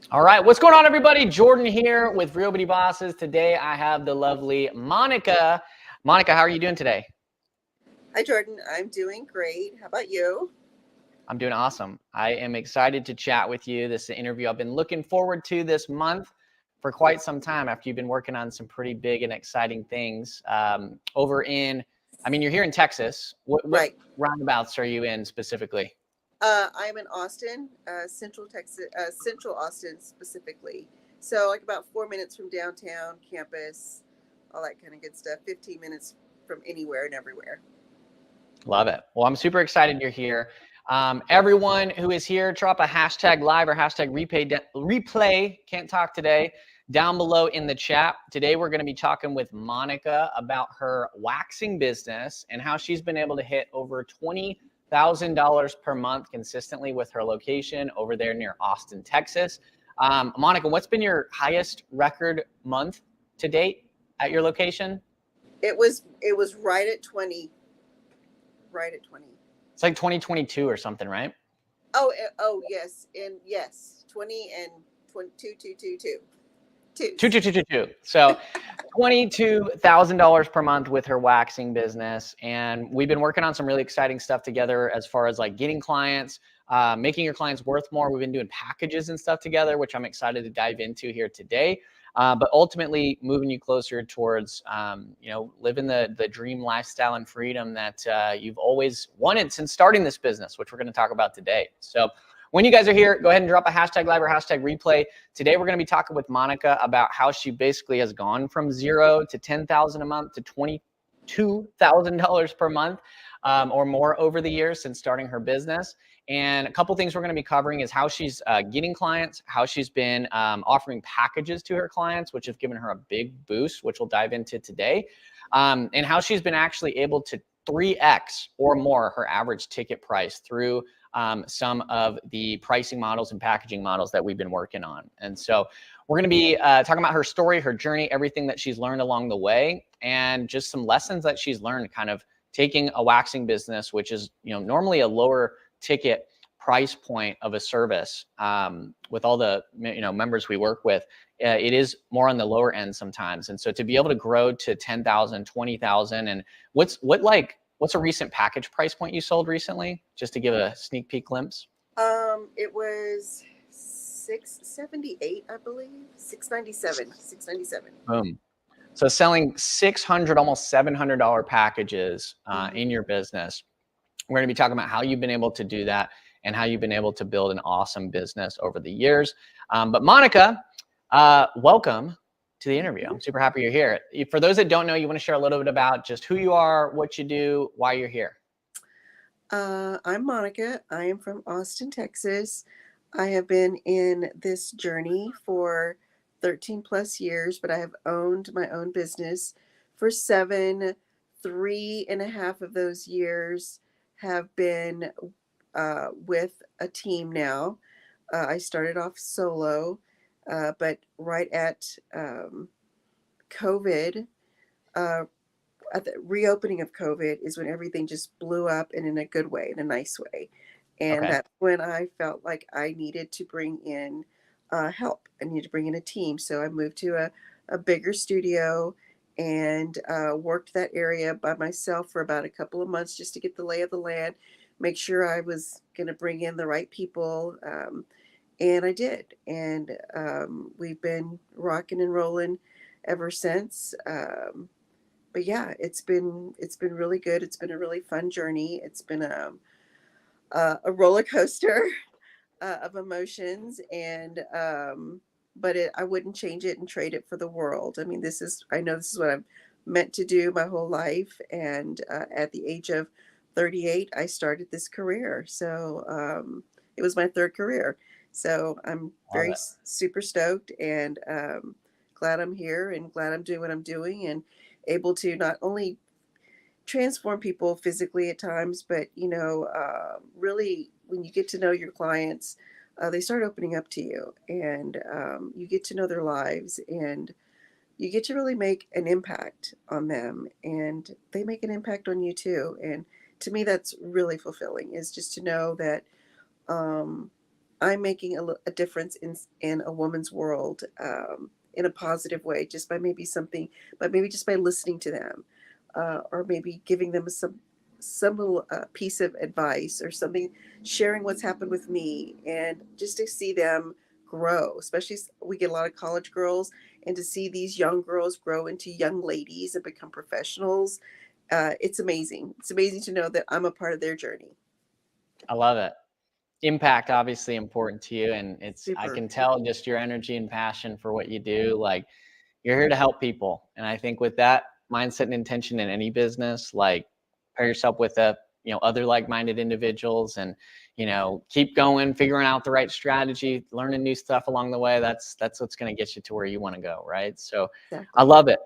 All right, what's going on, everybody? Jordan here with Real Bitty Bosses. Today, I have the lovely Monica. Monica, how are you doing today? Hi, Jordan. I'm doing great. How about you? I'm doing awesome. I am excited to chat with you. This is an interview I've been looking forward to this month for quite some time after you've been working on some pretty big and exciting things you're here in Texas. What Right. roundabouts are you in specifically? I'm in Austin, Central Texas, Central Austin specifically. So, like about 4 minutes from downtown campus, all that kind of good stuff. 15 minutes from anywhere and everywhere. Love it. Well, I'm super excited you're here. Everyone who is here, drop a hashtag live or hashtag replay, can't talk today, down below in the chat. Today, we're going to be talking with Monica about her waxing business and how she's been able to hit over $20,000 per month consistently with her location over there near Austin, Texas. Monica, what's been your highest record month to date at your location? It was right at 20. Right at 20. It's like 2022 or something, right? Oh yes, and yes, 20 and 22, 2, 2, 2. Two, Twos. two, two, two, two. So $22,000 per month with her waxing business. And we've been working on some really exciting stuff together as far as like getting clients, making your clients worth more. We've been doing packages and stuff together, which I'm excited to dive into here today. But ultimately moving you closer towards, living the dream lifestyle and freedom that you've always wanted since starting this business, which we're going to talk about today. So when you guys are here, go ahead and drop a hashtag live or hashtag replay. Today, we're going to be talking with Monica about how she basically has gone from 0 to 10,000 a month to $22,000 per month or more over the years since starting her business. And a couple things we're going to be covering is how she's getting clients, how she's been offering packages to her clients, which have given her a big boost, which we'll dive into today, and how she's been actually able to 3x or more her average ticket price through some of the pricing models and packaging models that we've been working on. And so we're going to be talking about her story, her journey, everything that she's learned along the way, and just some lessons that she's learned kind of taking a waxing business, which is normally a lower ticket price point of a service with all the members we work with. It is more on the lower end sometimes. And so to be able to grow to 10,000, 20,000, and what's a recent package price point you sold recently, just to give a sneak peek glimpse? It was 678, I believe. 697. 697. Boom. So selling 600, almost $700 packages in your business. We're going to be talking about how you've been able to do that and how you've been able to build an awesome business over the years. But Monica, welcome to the interview. I'm super happy you're here. For those that don't know, you want to share a little bit about just who you are, what you do, why you're here. I'm Monica. I am from Austin, Texas. I have been in this journey for 13 plus years, but I have owned my own business for seven. 3.5 of those years have been with a team now. I started off solo, but right at COVID, uh, at the reopening of COVID is when everything just blew up and in a good way, in a nice way. And Okay. that's when I felt like I needed to bring in help. I needed to bring in a team. So I moved to a bigger studio and worked that area by myself for about a couple of months just to get the lay of the land, make sure I was going to bring in the right people. And I did. And we've been rocking and rolling ever since. But yeah, it's been really good. It's been a really fun journey. It's been a roller coaster of emotions, and but I wouldn't change it and trade it for the world. I mean, I know this is what I'm meant to do my whole life, and at the age of 38, I started this career. So it was my third career. So I'm Love very it. super stoked and glad I'm here and glad I'm doing what I'm doing and able to not only transform people physically at times, but really when you get to know your clients, they start opening up to you, and you get to know their lives, and you get to really make an impact on them, and they make an impact on you too. And to me, that's really fulfilling. Is just to know that um, I'm making a difference in a woman's world, in a positive way, just by maybe something, but maybe just by listening to them, or maybe giving them some little piece of advice or something, sharing what's happened with me, and just to see them grow. Especially we get a lot of college girls, and to see these young girls grow into young ladies and become professionals, it's amazing. It's amazing to know that I'm a part of their journey. I love it. Impact obviously important to you, and I Super. can tell just your energy and passion for what you do. Like, you're here to help people, and I think with that mindset and intention in any business, like, pair yourself with other like-minded individuals, and keep going, figuring out the right strategy, learning new stuff along the way. That's what's going to get you to where you want to go, right? So I Exactly. love it.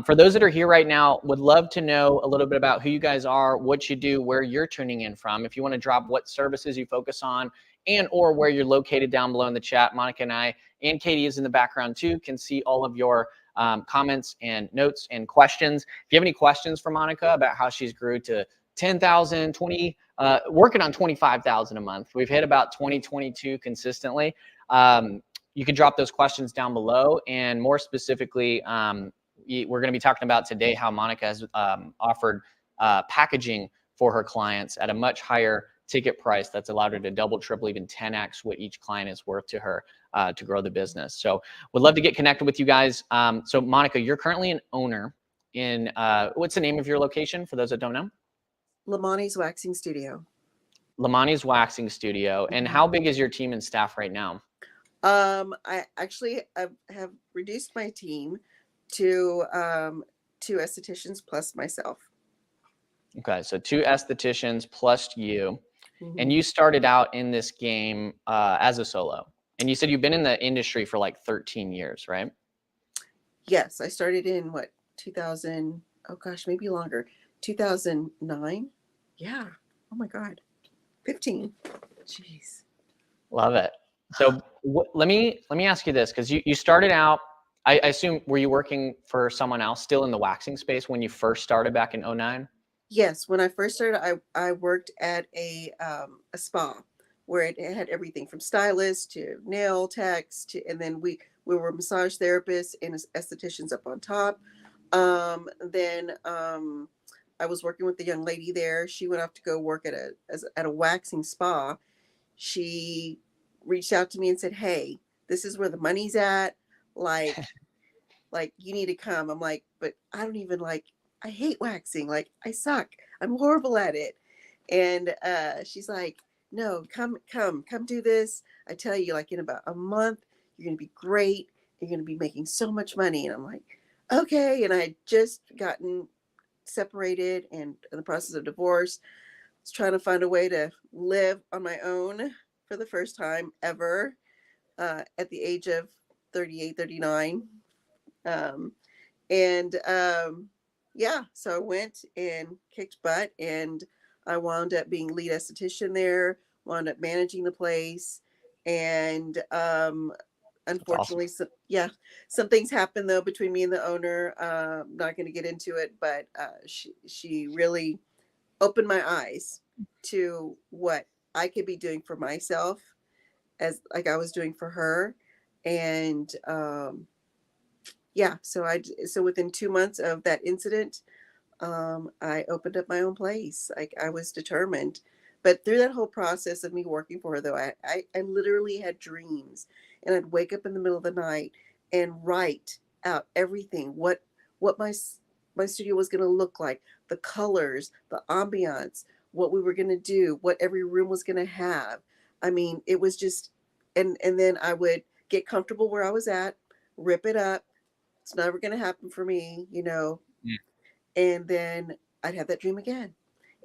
For those that are here right now, would love to know a little bit about who you guys are, what you do, where you're tuning in from. If you want to drop what services you focus on, and or where you're located down below in the chat. Monica and I, and Katie is in the background too, can see all of your comments and notes and questions. If you have any questions for Monica about how she's grew to 10,000, 20, working on 25,000 a month. We've hit about 2022 consistently. You can drop those questions down below, and more specifically, we're going to be talking about today how Monica has offered packaging for her clients at a much higher ticket price that's allowed her to double, triple, even 10x what each client is worth to her to grow the business. So would love to get connected with you guys. So Monica, you're currently an owner in, what's the name of your location for those that don't know? Lamani's Waxing Studio. Lamani's Waxing Studio. And Mhm. how big is your team and staff right now? I actually have reduced my team to two estheticians plus myself. Okay, so 2 estheticians plus you. And Hmm. you started out in this game as a solo. And you said you've been in the industry for like 13 years, right? Yes, I started in what, 2000? Oh gosh, maybe longer. 2009. Yeah. Oh my God. 15. Jeez. Love it. So let me ask you this, because you started out, I assume, were you working for someone else still in the waxing space when you first started back in '09? Yes, when I first started, I worked at a spa where it had everything from stylist to nail techs to, and then we were massage therapists and estheticians up on top. Then I was working with the young lady there. She went off to go work at a waxing spa. She reached out to me and said, "Hey, this is where the money's at. Like, you need to come." I'm like, "But I don't even like, I hate waxing. Like, I suck. I'm horrible at it." And she's like, "No, come do this. I tell you, like, in about a month, you're gonna be great. You're gonna be making so much money." And I'm like, "Okay." And I had just gotten separated and in the process of divorce. I was trying to find a way to live on my own for the first time ever, at the age of 38, 39. Um, and yeah, so I went and kicked butt, and I wound up being lead esthetician there, wound up managing the place. And That's awesome. unfortunately, yeah, some things happened though between me and the owner. Not going to get into it, but she really opened my eyes to what I could be doing for myself, as like I was doing for her. And yeah, so within 2 months of that incident, I opened up my own place. Like, I was determined. But through that whole process of me working for her, though, I literally had dreams, and I'd wake up in the middle of the night and write out everything, what my studio was going to look like, the colors, the ambiance, what we were going to do, what every room was going to have. I mean, it was just, and then I would get comfortable where I was at, rip it up. It's never going to happen for me, Mm. and then I'd have that dream again.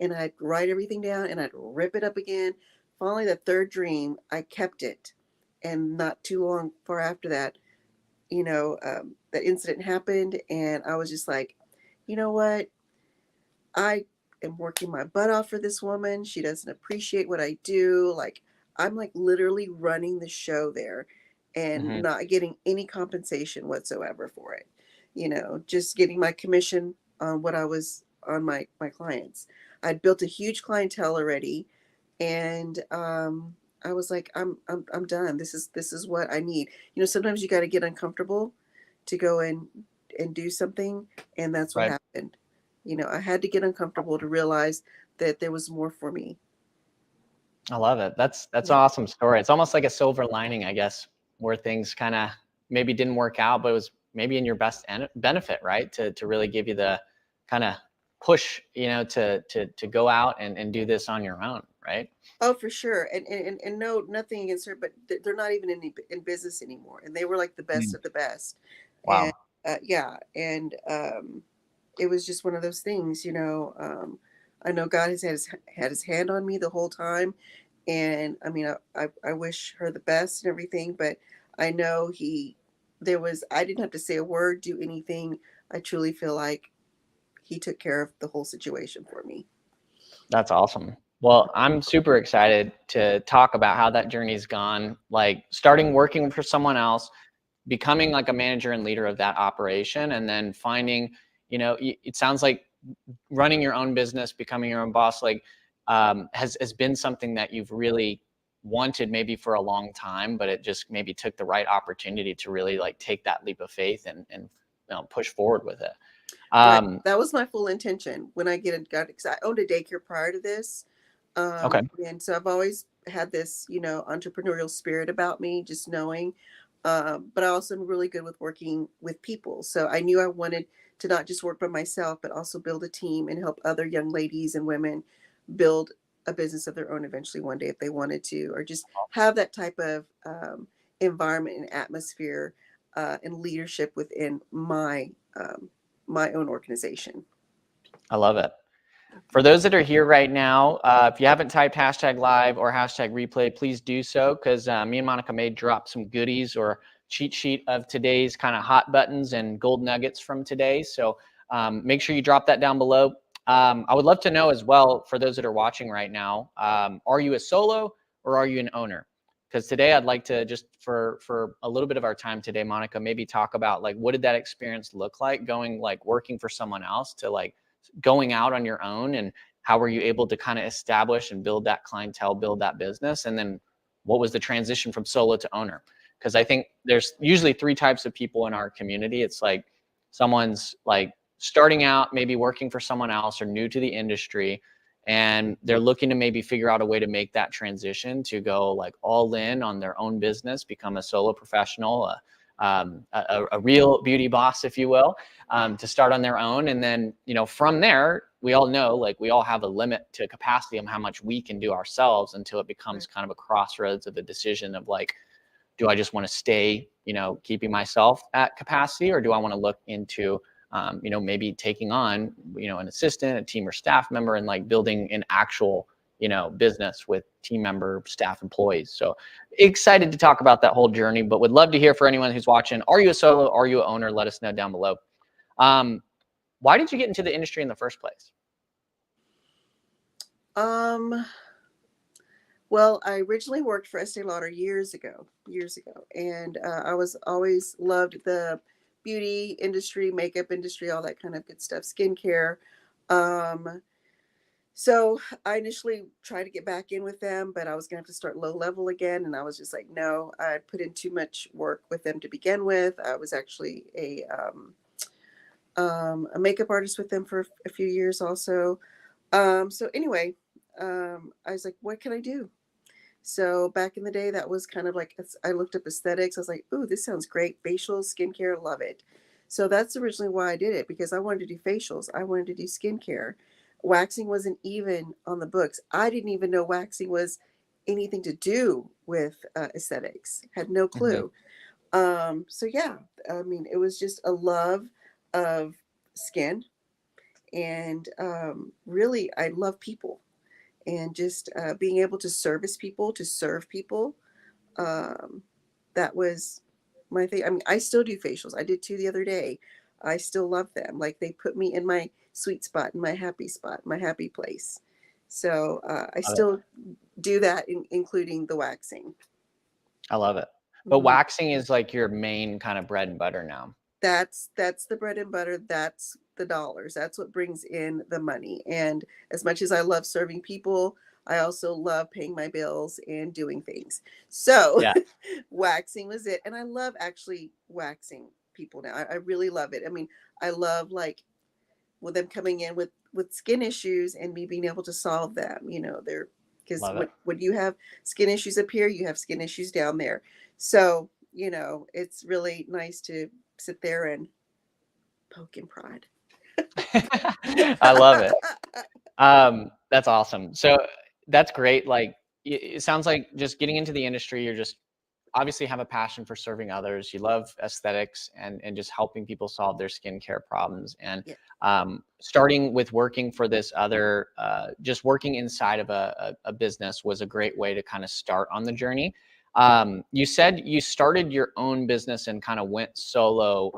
And I'd write everything down and I'd rip it up again. Finally, the third dream, I kept it. And not too long far after that, that incident happened. And I was just like, you know what? I am working my butt off for this woman. She doesn't appreciate what I do. Like, I'm like literally running the show there and Hmm. not getting any compensation whatsoever for it. Just getting my commission on what I was on my clients. I'd built a huge clientele already, and I was like, I'm done. This is what I need. Sometimes you got to get uncomfortable to go and do something, and that's what Right. happened. I had to get uncomfortable to realize that there was more for me. I love it. That's an Yeah. awesome story. It's almost like a silver lining, I guess, where things kind of maybe didn't work out, but it was maybe in your best benefit, right? To really give you the kind of push, to go out and do this on your own, right? Oh, for sure. And no, nothing against her, but they're not even in business anymore. And they were like the best Mm. of the best. And Wow. yeah, and it was just one of those things. I know God has had his hand on me the whole time, and I mean, I wish her the best and everything, but I know I didn't have to say a word, do anything. I truly feel like he took care of the whole situation for me. That's awesome. Well, I'm super excited to talk about how that journey's gone, like starting working for someone else, becoming like a manager and leader of that operation, and then finding, it sounds like running your own business, becoming your own boss, like has been something that you've really wanted maybe for a long time, but it just maybe took the right opportunity to really like take that leap of faith and push forward with it. Right. Um, That was my full intention when I got because I owned a daycare prior to this. okay. And so I've always had this, entrepreneurial spirit about me, just knowing. But I also am really good with working with people. So I knew I wanted to not just work by myself, but also build a team and help other young ladies and women build a business of their own eventually one day if they wanted to, or just have that type of environment and atmosphere and leadership within my own organization. I love it. For those that are here right now, if you haven't typed hashtag live or hashtag replay, please do so, because me and Monica may drop some goodies or cheat sheet of today's kind of hot buttons and gold nuggets from today. So make sure you drop that down below. I would love to know as well, for those that are watching right now, are you a solo or are you an owner? Because today I'd like to just for a little bit of our time today, Monica, maybe talk about like what did that experience look like going like working for someone else to like going out on your own, and how were you able to kind of establish and build that clientele, build that business, and then what was the transition from solo to owner? Because I think there's usually three types of people in our community. It's like someone's like starting out, maybe working for someone else or new to the industry, and they're looking to maybe figure out a way to make that transition to go like all in on their own business, become a solo professional, a real beauty boss, if you will, to start on their own. And then, from there, we all know, like we all have a limit to capacity on how much we can do ourselves until it becomes kind of a crossroads of a decision of like, do I just want to stay, keeping myself at capacity, or do I want to look into, maybe taking on, an assistant, a team or staff member, and like building an actual, business with team member, staff, employees. So excited to talk about that whole journey, but would love to hear for anyone who's watching. Are you a solo? Are you an owner? Let us know down below. Um, why did you get into the industry in the first place? Um, well, I originally worked for Estee Lauder years ago, and I was always loved the beauty industry, makeup industry, all that kind of good stuff, skincare. Um, so I initially tried to get back in with them, but I was gonna have to start low level again, and I was just like, no, I put in too much work with them to begin with. I was actually a makeup artist with them for a few years also. So anyway, I was like, what can I do? So back in the day, that was kind of like I looked up aesthetics. I was like, "Ooh, this sounds great! Facials, skincare, love it." So that's originally why I did it, because I wanted to do facials. I wanted to do skincare. Waxing wasn't even on the books. I didn't even know waxing was anything to do with aesthetics. Had no Mhm. clue. So yeah, I mean, it was just a love of skin, and really, I love people, and just being able to service people, to serve people. um, that was my thing. I mean, I still do facials. I did two the other day. I still love them. Like, they put me in my sweet spot, in my happy spot, my happy place. So I Love it. still do that, including the waxing. I love it. But Mhm. waxing is like your main kind of bread and butter now. That's the bread and butter. That's the dollars. That's what brings in the money. And as much as I love serving people, I also love paying my bills and doing things. So Yeah, waxing was it. And I love actually waxing people now. I really love it. I mean, I love like with them coming in with skin issues and me being able to solve them. They're because love it. when you have skin issues up here, you have skin issues down there. So it's really nice to sit there and poke and prod. I love it. That's awesome. So that's great. Like it sounds like just getting into the industry, you're just obviously have a passion for serving others. You love aesthetics and just helping people solve their skincare problems. And Yeah. starting with working for this other, just working inside of a business was a great way to kind of start on the journey. You said you started your own business and kind of went solo.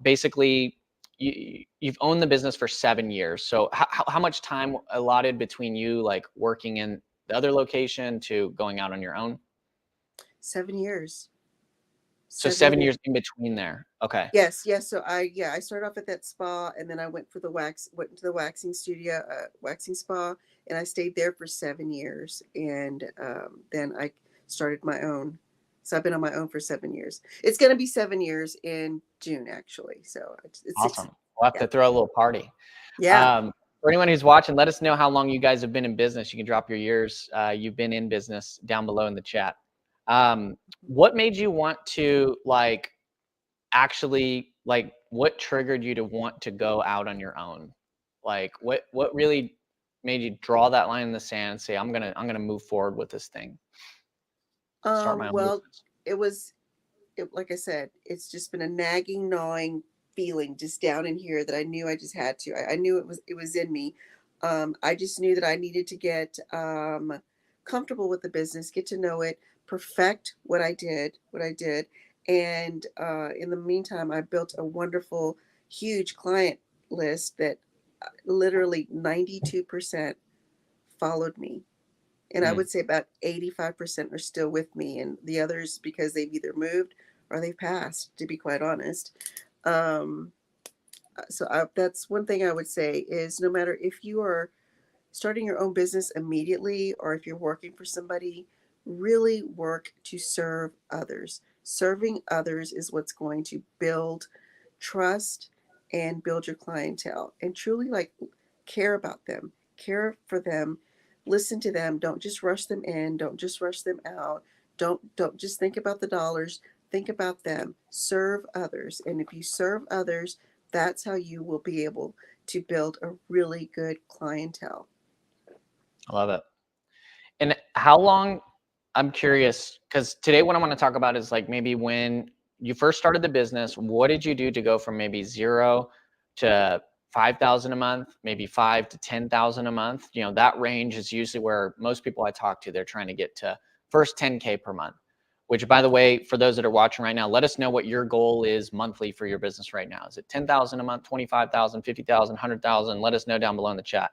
Basically, you've owned the business for 7 years. So how much time allotted between you like working in the other location to going out on your own? 7 years. So seven 7 years years in between there. Okay. Yes. So I started off at that spa, and then I went to the waxing studio, waxing spa, and I stayed there for 7 years, and then I started my own. So I've been on my own for 7 years. It's going to be 7 years in June, actually. So it's six. Awesome. We'll have Yeah, to throw a little party. yeah. For anyone who's watching, let us know how long you guys have been in business. You can drop your years you've been in business down below in the chat. What made you want to like actually like what triggered you to want to go out on your own? Like what really made you draw that line in the sand and say I'm gonna move forward with this thing, start my own Well, business? it was like I said, it's just been a nagging, gnawing feeling just down in here that I knew I just had to. I knew it was in me. I just knew that I needed to get comfortable with the business, get to know it, perfect what I did, and in the meantime, I built a wonderful, huge client list that literally 92% followed me, and I Mm, would say about 85% are still with me, and the others because they've either moved or they've passed, to be quite honest. Um, that's one thing I would say is no matter if you are starting your own business immediately or if you're working for somebody, really work to serve others. Serving others is what's going to build trust and build your clientele and truly like care about them, care for them, listen to them. Don't just rush them in, don't just rush them out. Don't just think about the dollars, think about them. Serve others. And if you serve others, that's how you will be able to build a really good clientele. I love it. And how long, I'm curious, because today what I want to talk about is like maybe when you first started the business, what did you do to go from maybe 0 to 5,000 a month, maybe 5 to 10,000 a month? You know, that range is usually where most people I talk to, they're trying to get to first 10K per month, which by the way, for those that are watching right now, let us know what your goal is monthly for your business right now. Is it 10,000 a month, 25,000, 50,000, 100,000? Let us know down below in the chat.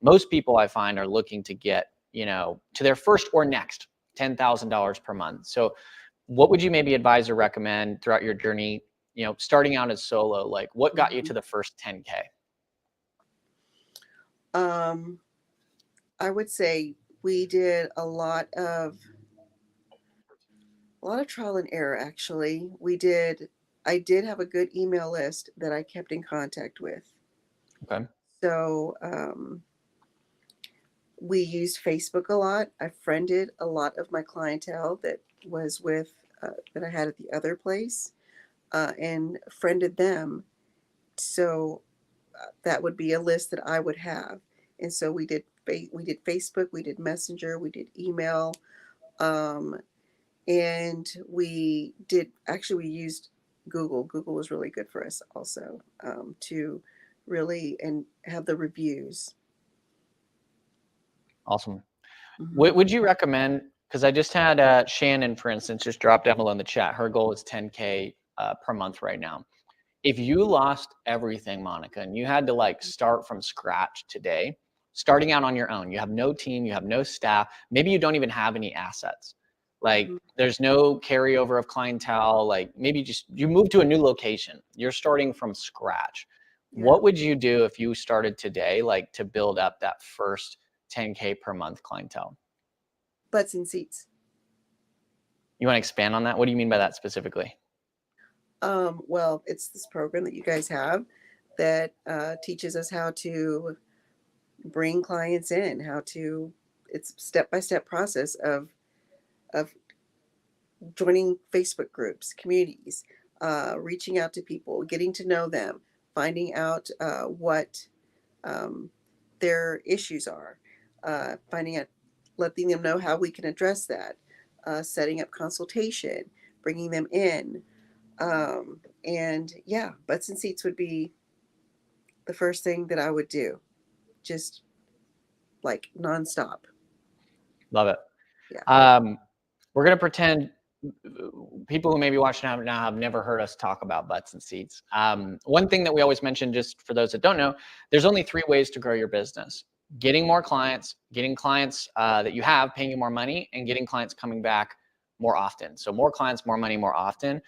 Most people I find are looking to get, you know, to their first or next $10,000 per month. So what would you maybe advise or recommend throughout your journey, you know, starting out as solo, like what got you Mhm. to the first 10K? Um, I would say we did a lot of trial and error actually. I did have a good email list that I kept in contact with. Okay. So we used Facebook a lot. I friended a lot of my clientele that was with that I had at the other place and friended them. So that would be a list that I would have. And so we did Facebook, we did Messenger, we did email, um, and we used Google. Google was really good for us also to really and have the reviews. Awesome. Hmm. Would you recommend, because I just had Shannon, for instance, just drop down below in the chat. Her goal is 10K per month right now. If you lost everything, Monica, and you had to like start from scratch today, starting out on your own, you have no team, you have no staff, maybe you don't even have any assets. Like Hmm. there's no carryover of clientele, like maybe just you move to a new location, you're starting from scratch. Yeah. What would you do if you started today, like to build up that first 10K per month clientele? Butts in seats. You want to expand on that? What do you mean by that specifically? Well, it's this program that you guys have that teaches us how to bring clients in, how to, it's step-by-step process of joining Facebook groups, communities, reaching out to people, getting to know them, finding out what their issues are, finding out, letting them know how we can address that, setting up consultation, bringing them in. And yeah, butts and seats would be the first thing that I would do, just like nonstop. Love it. Yeah. We're going to pretend people who may be watching now have never heard us talk about butts and seats. One thing that we always mention, just for those that don't know, there's only 3 ways to grow your business: getting more clients, getting clients that you have paying you more money, and getting clients coming back more often. So more clients, more money, more often.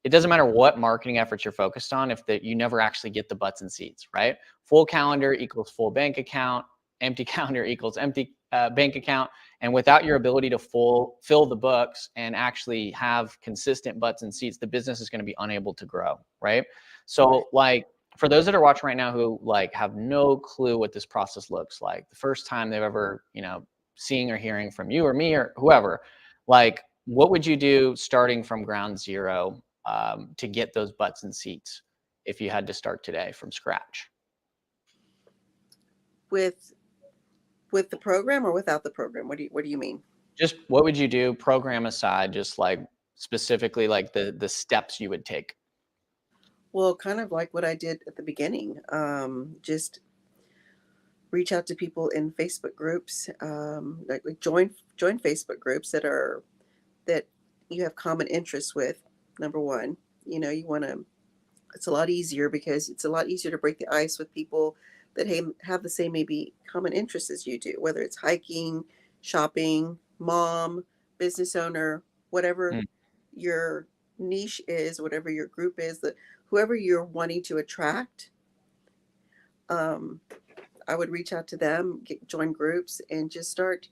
It doesn't matter what marketing efforts you're focused on if you never actually get the butts and seats, right? Full calendar equals full bank account. Empty calendar equals empty bank account. And without your ability to fill the books and actually have consistent butts and seats, the business is going to be unable to grow, right? So like, for those that are watching right now who like have no clue what this process looks like, the first time they've ever, seeing or hearing from you or me or whoever, like, what would you do starting from ground zero to get those butts and seats if you had to start today from scratch? With the program or without the program? What do you mean? Just what would you do, program aside, just like specifically like the steps you would take? Well, kind of like what I did at the beginning. Just reach out to people in Facebook groups, like join Facebook groups that you have common interests with. Number one, you want to. It's a lot easier because it's a lot easier to break the ice with people that have the same maybe common interests as you do, whether it's hiking, shopping, mom, business owner, whatever your niche is, whatever your group is, that whoever you're wanting to attract. I would reach out to them, join groups, and just start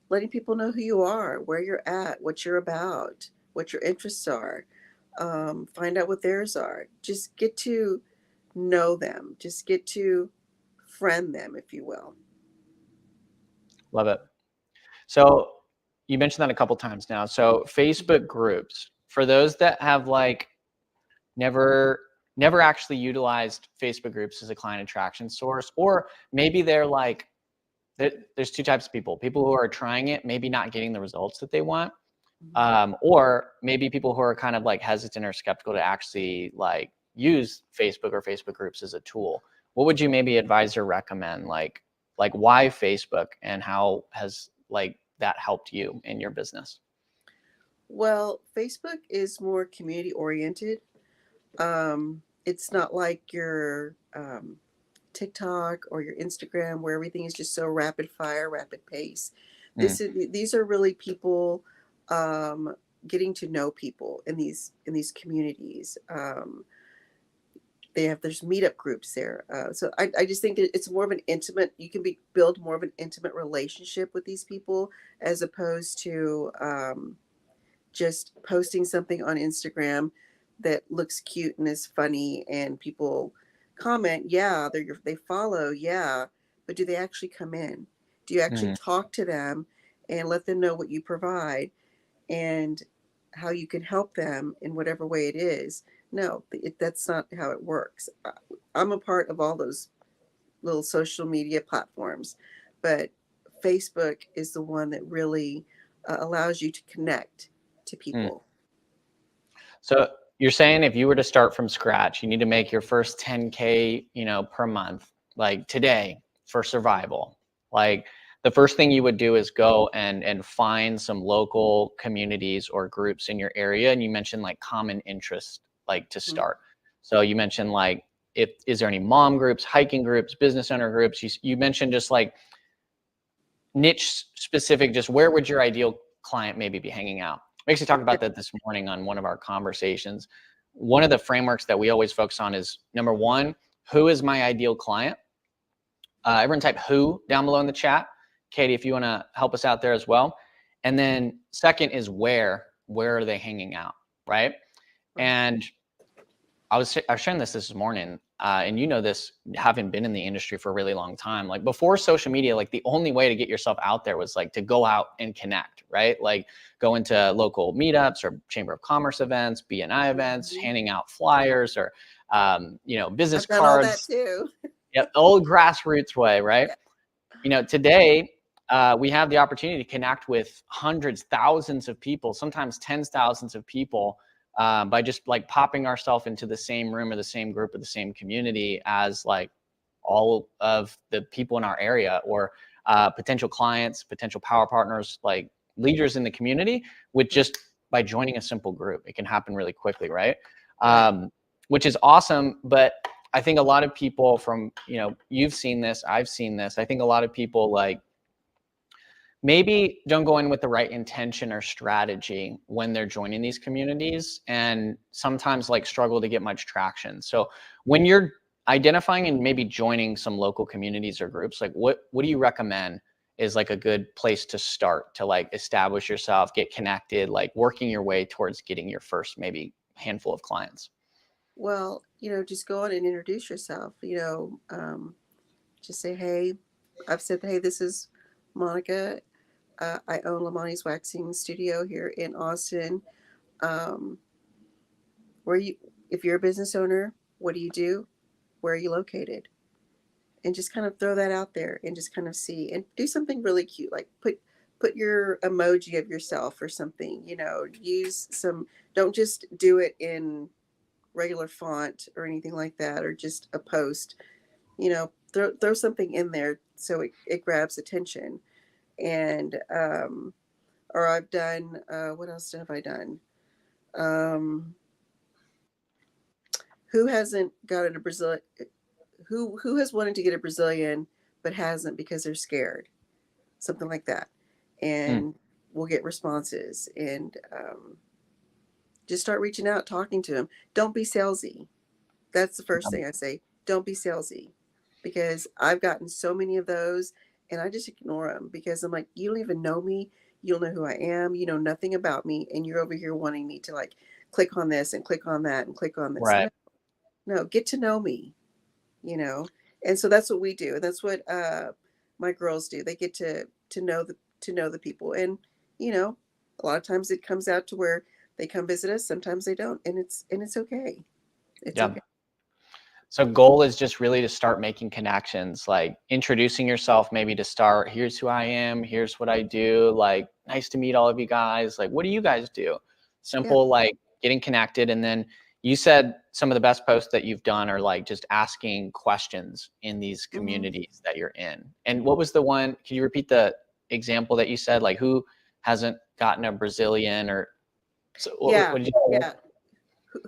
letting people know who you are, where you're at, what you're about, what your interests are. Find out what theirs are. Just get to know them. Just get to friend them, if you will. Love it. So you mentioned that a couple times now. So Facebook groups, for those that have like never actually utilized Facebook groups as a client attraction source, or maybe they're like, there's 2 types of people who are trying it, maybe not getting the results that they want, or maybe people who are kind of like hesitant or skeptical to actually like use Facebook or Facebook groups as a tool. What would you maybe advise or recommend? Like why Facebook, and how has like that helped you in your business? Well, Facebook is more community oriented. It's not like your TikTok or your Instagram where everything is just so rapid fire, rapid pace. These are really people getting to know people in these communities. There's meetup groups there. So I just think that it's more of an intimate, you can build more of an intimate relationship with these people as opposed to just posting something on Instagram that looks cute and is funny and people comment. Yeah, they follow. Yeah. But do they actually come in? Do you actually talk to them and let them know what you provide and how you can help them in whatever way it is? No, that's not how it works. I'm a part of all those little social media platforms, but Facebook is the one that really allows you to connect to people. So you're saying if you were to start from scratch, you need to make your first 10K, per month, like today, for survival. Like the first thing you would do is go and find some local communities or groups in your area. And you mentioned like common interest, like to start. So you mentioned like, is there any mom groups, hiking groups, business owner groups? You mentioned just like niche specific, just where would your ideal client maybe be hanging out? We actually talked about that this morning on one of our conversations. One of the frameworks that we always focus on is, number one, who is my ideal client? Everyone type who down below in the chat. Katie, if you want to help us out there as well. And then second is where are they hanging out, right? Right. And I was sharing this morning, and you know this, having been in the industry for a really long time. Like before social media, like the only way to get yourself out there was like to go out and connect, right? Like go into local meetups or Chamber of Commerce events, BNI events, Mhm. handing out flyers or business I've done all that cards. too. Yeah, old grassroots way, right? Yeah. Today we have the opportunity to connect with hundreds, thousands of people, sometimes tens thousands of people, by just like popping ourselves into the same room or the same group or the same community as like all of the people in our area, or potential clients, potential power partners, like leaders in the community, with Right. just by joining a simple group. It can happen really quickly, right? Right. Which is awesome. But I think a lot of people from, you've seen this, I've seen this. I think a lot of people like maybe don't go in with the right intention or strategy when they're joining these communities, and sometimes like struggle to get much traction. So when you're identifying and maybe joining some local communities or groups, like what do you recommend is like a good place to start to like establish yourself, get connected, like working your way towards getting your first maybe handful of clients? Well, just go on and introduce yourself. Just say, hey, I've said, hey, this is Monica. I own Lamani's Waxing Studio here in Austin. Um, where you, if you're a business owner, what do you do? Where are you located? And just kind of throw that out there and just kind of see and do something really cute, like put your emoji of yourself or something. Use some. Don't just do it in regular font or anything like that, or just a post. Throw something in there so it grabs attention. And or I've done, what else have I done? Um, who hasn't gotten a Brazilian? Who has wanted to get a Brazilian but hasn't because they're scared? Something like that, Mm. and we'll get responses. And just start reaching out, talking to them. Don't be salesy. That's the first thing I say. Don't be salesy, because I've gotten so many of those, and I just ignore them because I'm like, you don't even know me. You don't know who I am. You know nothing about me, and you're over here wanting me to like click on this and click on that and click on this. Right. No, no, get to know me. You know, and so that's what we do. That's what my girls do. They get to know the people, and you know, a lot of times it comes out to where they come visit us. Sometimes they don't, and it's okay. It's Yeah. okay. So goal is just really to start making connections, like introducing yourself, maybe to start, here's who I am, here's what I do, like nice to meet all of you guys. Like, what do you guys do? Yeah. Simple, like getting connected. And then you said some of the best posts that you've done are like just asking questions in these Hmm. communities that you're in. And what was the one, can you repeat the example that you said? Like, who hasn't gotten a Brazilian, or so Yeah. what did you say? Yeah.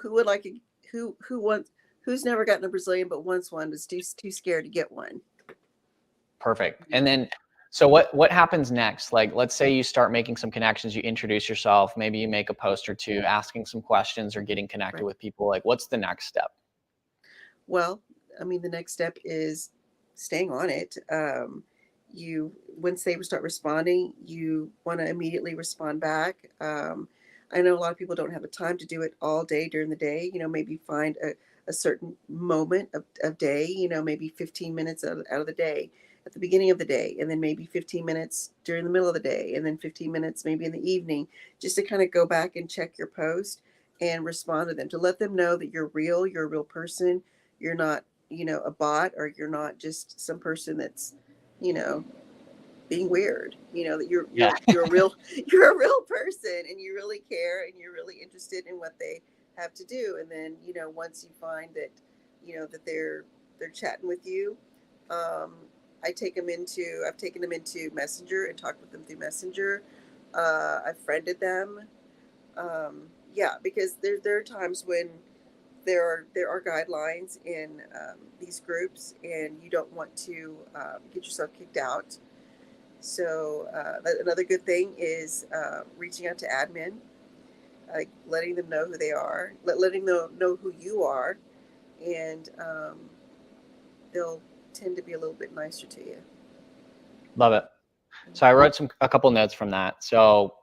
Who would like a, who wants, who's never gotten a Brazilian but wants one, is too scared to get one. Perfect. And then, so what happens next? Like, let's say you start making some connections, you introduce yourself, maybe you make a post or two, asking some questions or getting connected Right. with people. Like, what's the next step? Well, I mean, the next step is staying on it. You Once they start responding, you want to immediately respond back. I know a lot of people don't have the time to do it all day during the day. Maybe find a certain moment of day. Maybe 15 minutes out of the day at the beginning of the day, and then maybe 15 minutes during the middle of the day, and then 15 minutes maybe in the evening, just to kind of go back and check your post and respond to them, to let them know that you're a real person. You're not, a bot, or you're not just some person that's, you know, being weird. That you're Yeah. you're you're a real you're a real person, and you really care, and you're really interested in what they have to do. And then, once you find that, that they're chatting with you, um, I've taken them into Messenger and talked with them through Messenger. I've friended them. Yeah, because there are times when there are guidelines in these groups, and you don't want to get yourself kicked out. So another good thing is reaching out to admin, like letting them know who they are, letting them know who you are, and they'll tend to be a little bit nicer to you. Love it. So I wrote a couple notes from that. So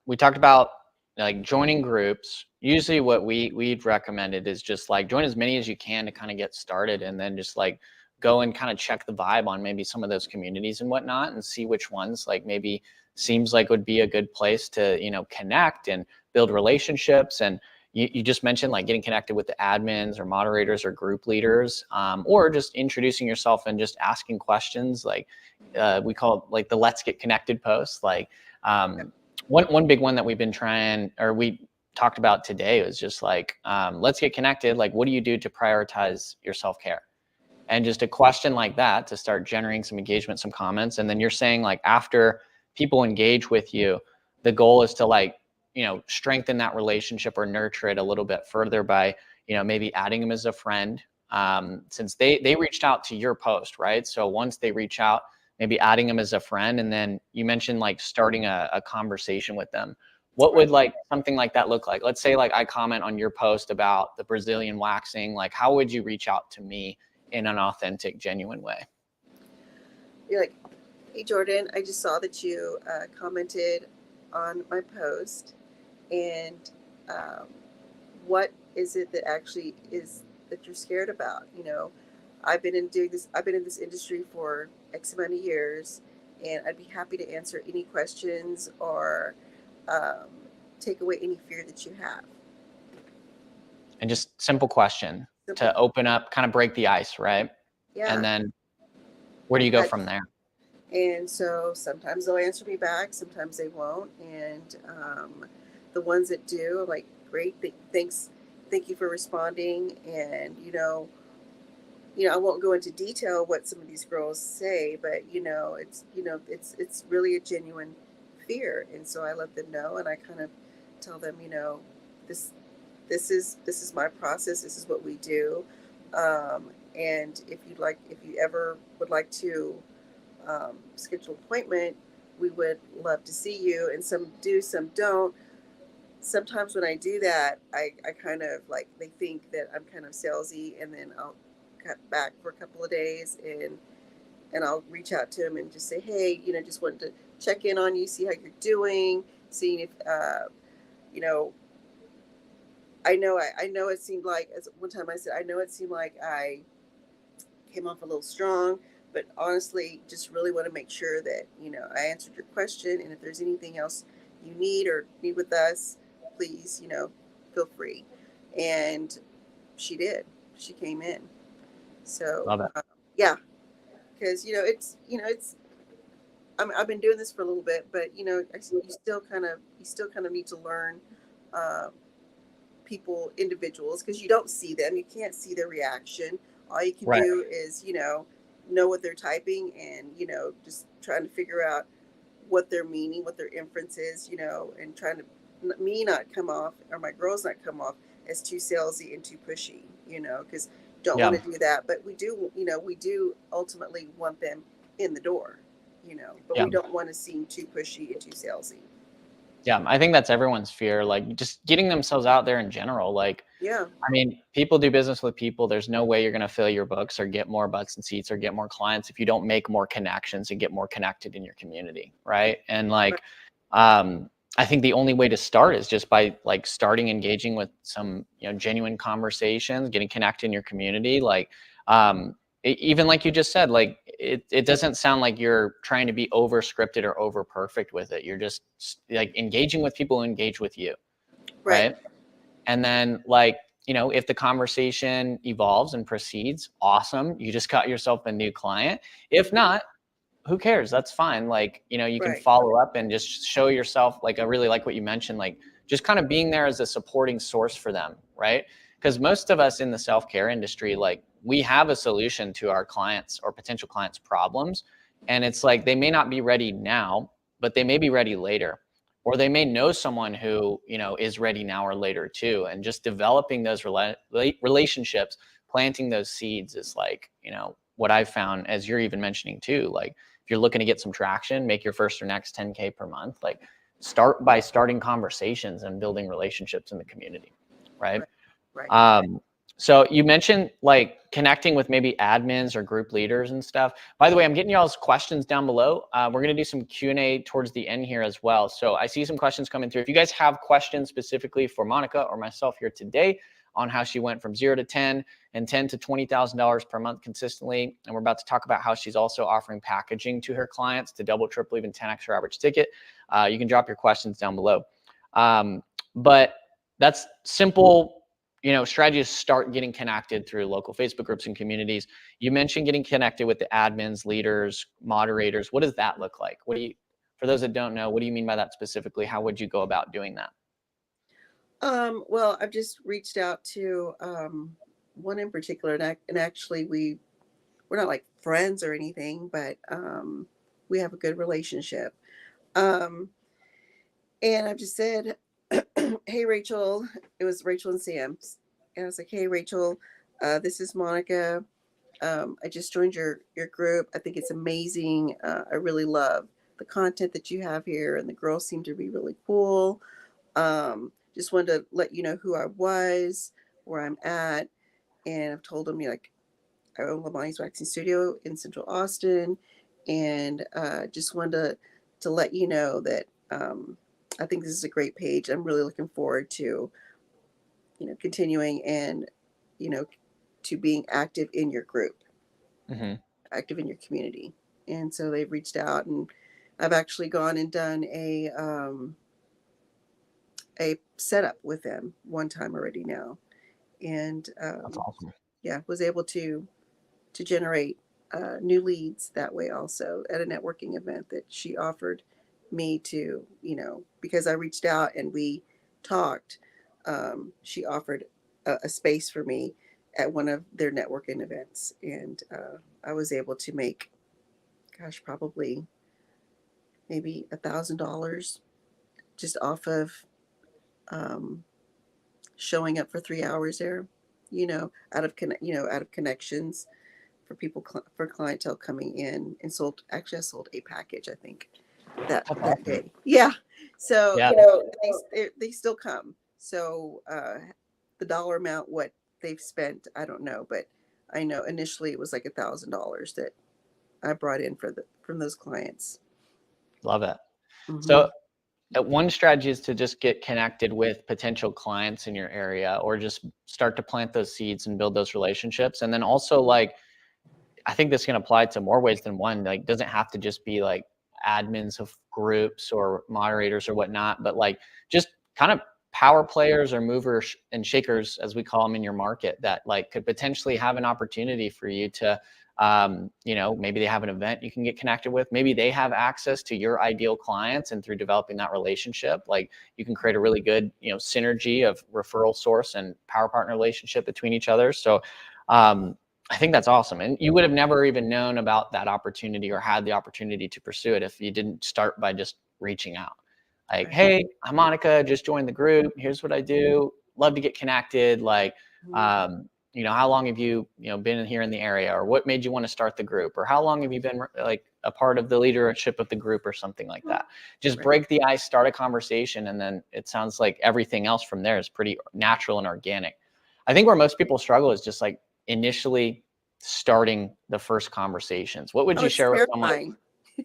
we talked about like joining groups. Usually what we'd recommended is just like join as many as you can to kind of get started, and then just like go and kind of check the vibe on maybe some of those communities and whatnot, and see which ones like maybe seems like would be a good place to, connect and build relationships. And you just mentioned like getting connected with the admins or moderators or group leaders, or just introducing yourself and just asking questions. Like we call it like the let's get connected post. Like one big one that we've been trying, or we talked about today, was just like, let's get connected. Like, what do you do to prioritize your self-care? And just a question like that to start generating some engagement, some comments. And then you're saying like after people engage with you, the goal is to like, strengthen that relationship or nurture it a little bit further by, maybe adding them as a friend, since they reached out to your post, right? So once they reach out, maybe adding them as a friend. And then you mentioned like starting a conversation with them. What would like something like that look like? Let's say like I comment on your post about the Brazilian waxing. Like, how would you reach out to me in an authentic, genuine way? You're like, hey Jordan, I just saw that you commented on my post, and um, what is it that actually is that you're scared about? I've been in this industry for X amount of years, and I'd be happy to answer any questions or um, take away any fear that you have. And just simple question Simple. to open up, kind of break the ice, right? Yeah. And then where do you go from there? And so sometimes they'll answer me back, sometimes they won't. And the ones that do, I'm like, great, thank you for responding. And I won't go into detail what some of these girls say, but it's really a genuine fear, and so I let them know, and I kind of tell them, this this is my process. This is what we do, and if you ever would like to schedule an appointment, we would love to see you. And some do, some don't. Sometimes when I do that, I kind of like, they think that I'm kind of salesy, and then I'll cut back for a couple of days, and I'll reach out to them and just say, hey, just wanted to check in on you, see how you're doing, seeing if you know I know it seemed like, as one time I said, I know it seemed like I came off a little strong, but honestly, just really want to make sure that I answered your question, and if there's anything else you need with us, please, feel free. And she did. She came in. So Love it. yeah, because it's I've been doing this for a little bit, but you still kind of need to learn um, individuals, because you don't see them, you can't see their reaction. All you can Right. do is know what they're typing, and just trying to figure out what they're meaning, what their inference is, and trying to me not come off, or my girls not come off as too salesy and too pushy, because don't Yeah. want to do that. But we do ultimately want them in the door, but Yeah. we don't want to seem too pushy and too salesy. Yeah. I think that's everyone's fear, like just getting themselves out there in general. Like, Yeah. I mean, people do business with people. There's no way you're going to fill your books or get more butts and seats or get more clients if you don't make more connections and get more connected in your community. Right. And like, I think the only way to start is just by like starting engaging with some, genuine conversations, getting connected in your community. Like, even like you just said, like it doesn't sound like you're trying to be over scripted or over perfect with it. You're just like engaging with people who engage with you. Right. And then like, if the conversation evolves and proceeds, awesome. You just got yourself a new client. If not, who cares? That's fine. Like, you can Right. follow up and just show yourself. Like, I really like what you mentioned, like just kind of being there as a supporting source for them. Right. Because most of us in the self-care industry, like we have a solution to our clients or potential clients' problems. And it's like, they may not be ready now, but they may be ready later, or they may know someone who is ready now or later too. And just developing those relationships, planting those seeds is like what I've found, as you're even mentioning too. Like if you're looking to get some traction, make your first or next 10K per month, like start by starting conversations and building relationships in the community. Right. Right. um So you mentioned like connecting with maybe admins or group leaders and stuff. By the way, I'm getting y'all's questions down below. We're going to do some Q&A towards the end here as well. So I see some questions coming through. If you guys have questions specifically for Monica or myself here today on how she went from 0 to 10 and 10 to $20,000 per month consistently, and we're about to talk about how she's also offering packaging to her clients to double, triple, even 10x her average ticket, you can drop your questions down below. But that's simple, strategy is start getting connected through local Facebook groups and communities. You mentioned getting connected with the admins, leaders, moderators. What does that look like? For those that don't know, what do you mean by that specifically? How would you go about doing that? Well, I've just reached out to one in particular, and actually we're not like friends or anything, but we have a good relationship. Um, and I've just said, "Hey, Rachel," it was Rachel and Sam, and I was like, "Hey, Rachel, this is Monica. I just joined your group. I think it's amazing. I really love the content that you have here, and the girls seem to be really cool. Just wanted to let you know who I was, where I'm at, and I've told them, like, I own Lamani's Waxing Studio in Central Austin, and just wanted to let you know that I think this is a great page. I'm really looking forward to, continuing and, you know, to being active in your group, Mm-hmm. active in your community." And so they've reached out, and I've actually gone and done a setup with them one time already now, and That's awesome. yeah, was able to generate new leads that way also at a networking event that she offered me to, because I reached out and we talked. She offered a space for me at one of their networking events, and I was able to make, gosh, probably maybe $1,000 just off of um, showing up for 3 hours there, out of connections for people, for clientele coming in, and sold. Actually, I sold a package, I think, That's that awesome. day. Yeah. So Yeah. they still come. So the dollar amount, what they've spent, I don't know, but I know initially it was like $1,000 that I brought in from those clients. Love it. Mm-hmm. So one strategy is to just get connected with potential clients in your area, or just start to plant those seeds and build those relationships. And then also, like, I think this can apply to more ways than one. Like, doesn't have to just be like admins of groups or moderators or whatnot, but like just kind of power players or movers and shakers, as we call them in your market, that like could potentially have an opportunity for you to, maybe they have an event you can get connected with. Maybe they have access to your ideal clients, and through developing that relationship, like you can create a really good, synergy of referral source and power partner relationship between each other. So, I think that's awesome. And you would have never even known about that opportunity or had the opportunity to pursue it if you didn't start by just reaching out. Like, Right. hey, I'm Monica, just joined the group. Here's what I do. Love to get connected. Like, Mm-hmm. how long have you, been here in the area, or what made you want to start the group, or how long have you been like a part of the leadership of the group, or something like that. Just Right. break the ice, start a conversation, and then it sounds like everything else from there is pretty natural and organic. I think where most people struggle is just like initially starting the first conversations. What would Oh, you it's share with someone? terrifying.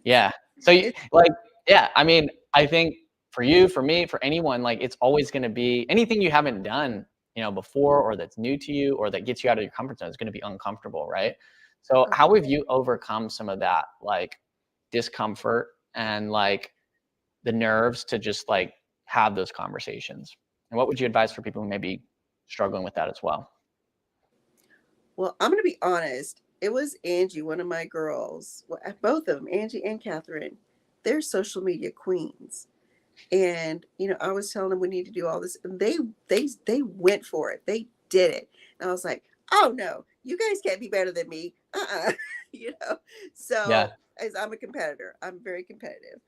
Yeah. So you, It's like, yeah, I mean, I think for you, for me, for anyone, like it's always going to be anything you haven't done, before, or that's new to you, or that gets you out of your comfort zone is going to be uncomfortable, right? So oh, how have you overcome some of that, like discomfort and like the nerves to just like have those conversations? And what would you advise for people who may be struggling with that as well? well, I'm going to be honest. It was Angie, one of my girls, well, both of them, Angie and Catherine. They're social media queens. And I was telling them we need to do all this, and they went for it. They did it, and I was like, "Oh no, you guys can't be better than me." you know. Yeah. So, as I'm a competitor, I'm very competitive,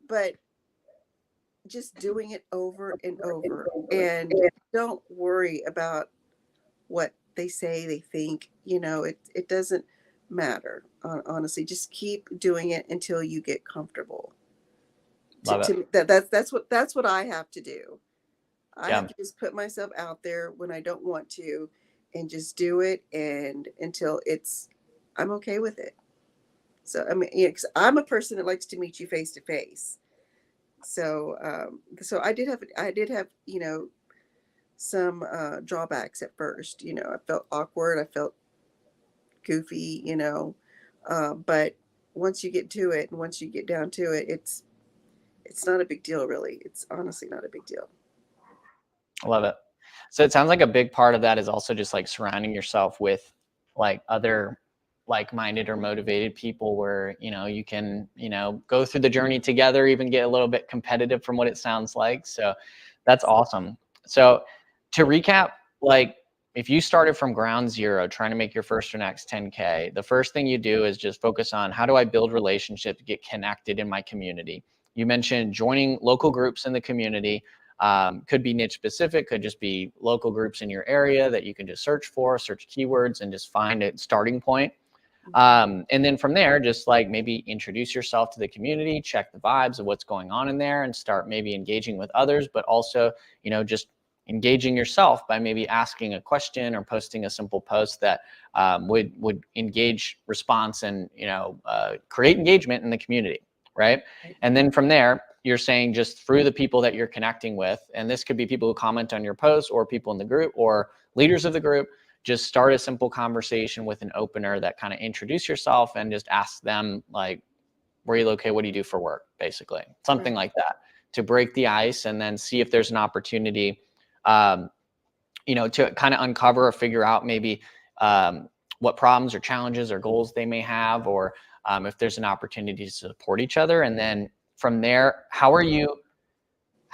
but just doing it over and over, and don't worry about what they say, they think. It doesn't matter. Honestly, just keep doing it until you get comfortable. Love it. That's what I have to do. I have Yeah. to just put myself out there when I don't want to, and just do it, and until I'm okay with it. So I mean, 'cause I'm a person that likes to meet you face to face. So so I did have some drawbacks at first. I felt awkward. I felt goofy. But once you get to it, and once you get down to it, it's not a big deal, really. It's honestly not a big deal. I love it. So it sounds like a big part of that is also just like surrounding yourself with like other like-minded or motivated people where, you can, go through the journey together, even get a little bit competitive from what it sounds like. So that's awesome. So to recap, like if you started from ground zero trying to make your first or next 10K, the first thing you do is just focus on how do I build relationships, get connected in my community. You mentioned joining local groups in the community. Could be niche specific, could just be local groups in your area that you can just search keywords and just find a starting point. And then from there, just like maybe introduce yourself to the community, check the vibes of what's going on in there and start maybe engaging with others, but also, just engaging yourself by maybe asking a question or posting a simple post that would engage response and, create engagement in the community. Right. Right. And then from there, you're saying just through the people that you're connecting with, and this could be people who comment on your posts or people in the group or leaders of the group, just start a simple conversation with an opener that kind of introduce yourself and just ask them like, where are you located? What do you do for work? Basically, something Right. like that to break the ice and then see if there's an opportunity, um, to kind of uncover or figure out maybe what problems or challenges or goals they may have, or if there's an opportunity to support each other. And then from there, how are you,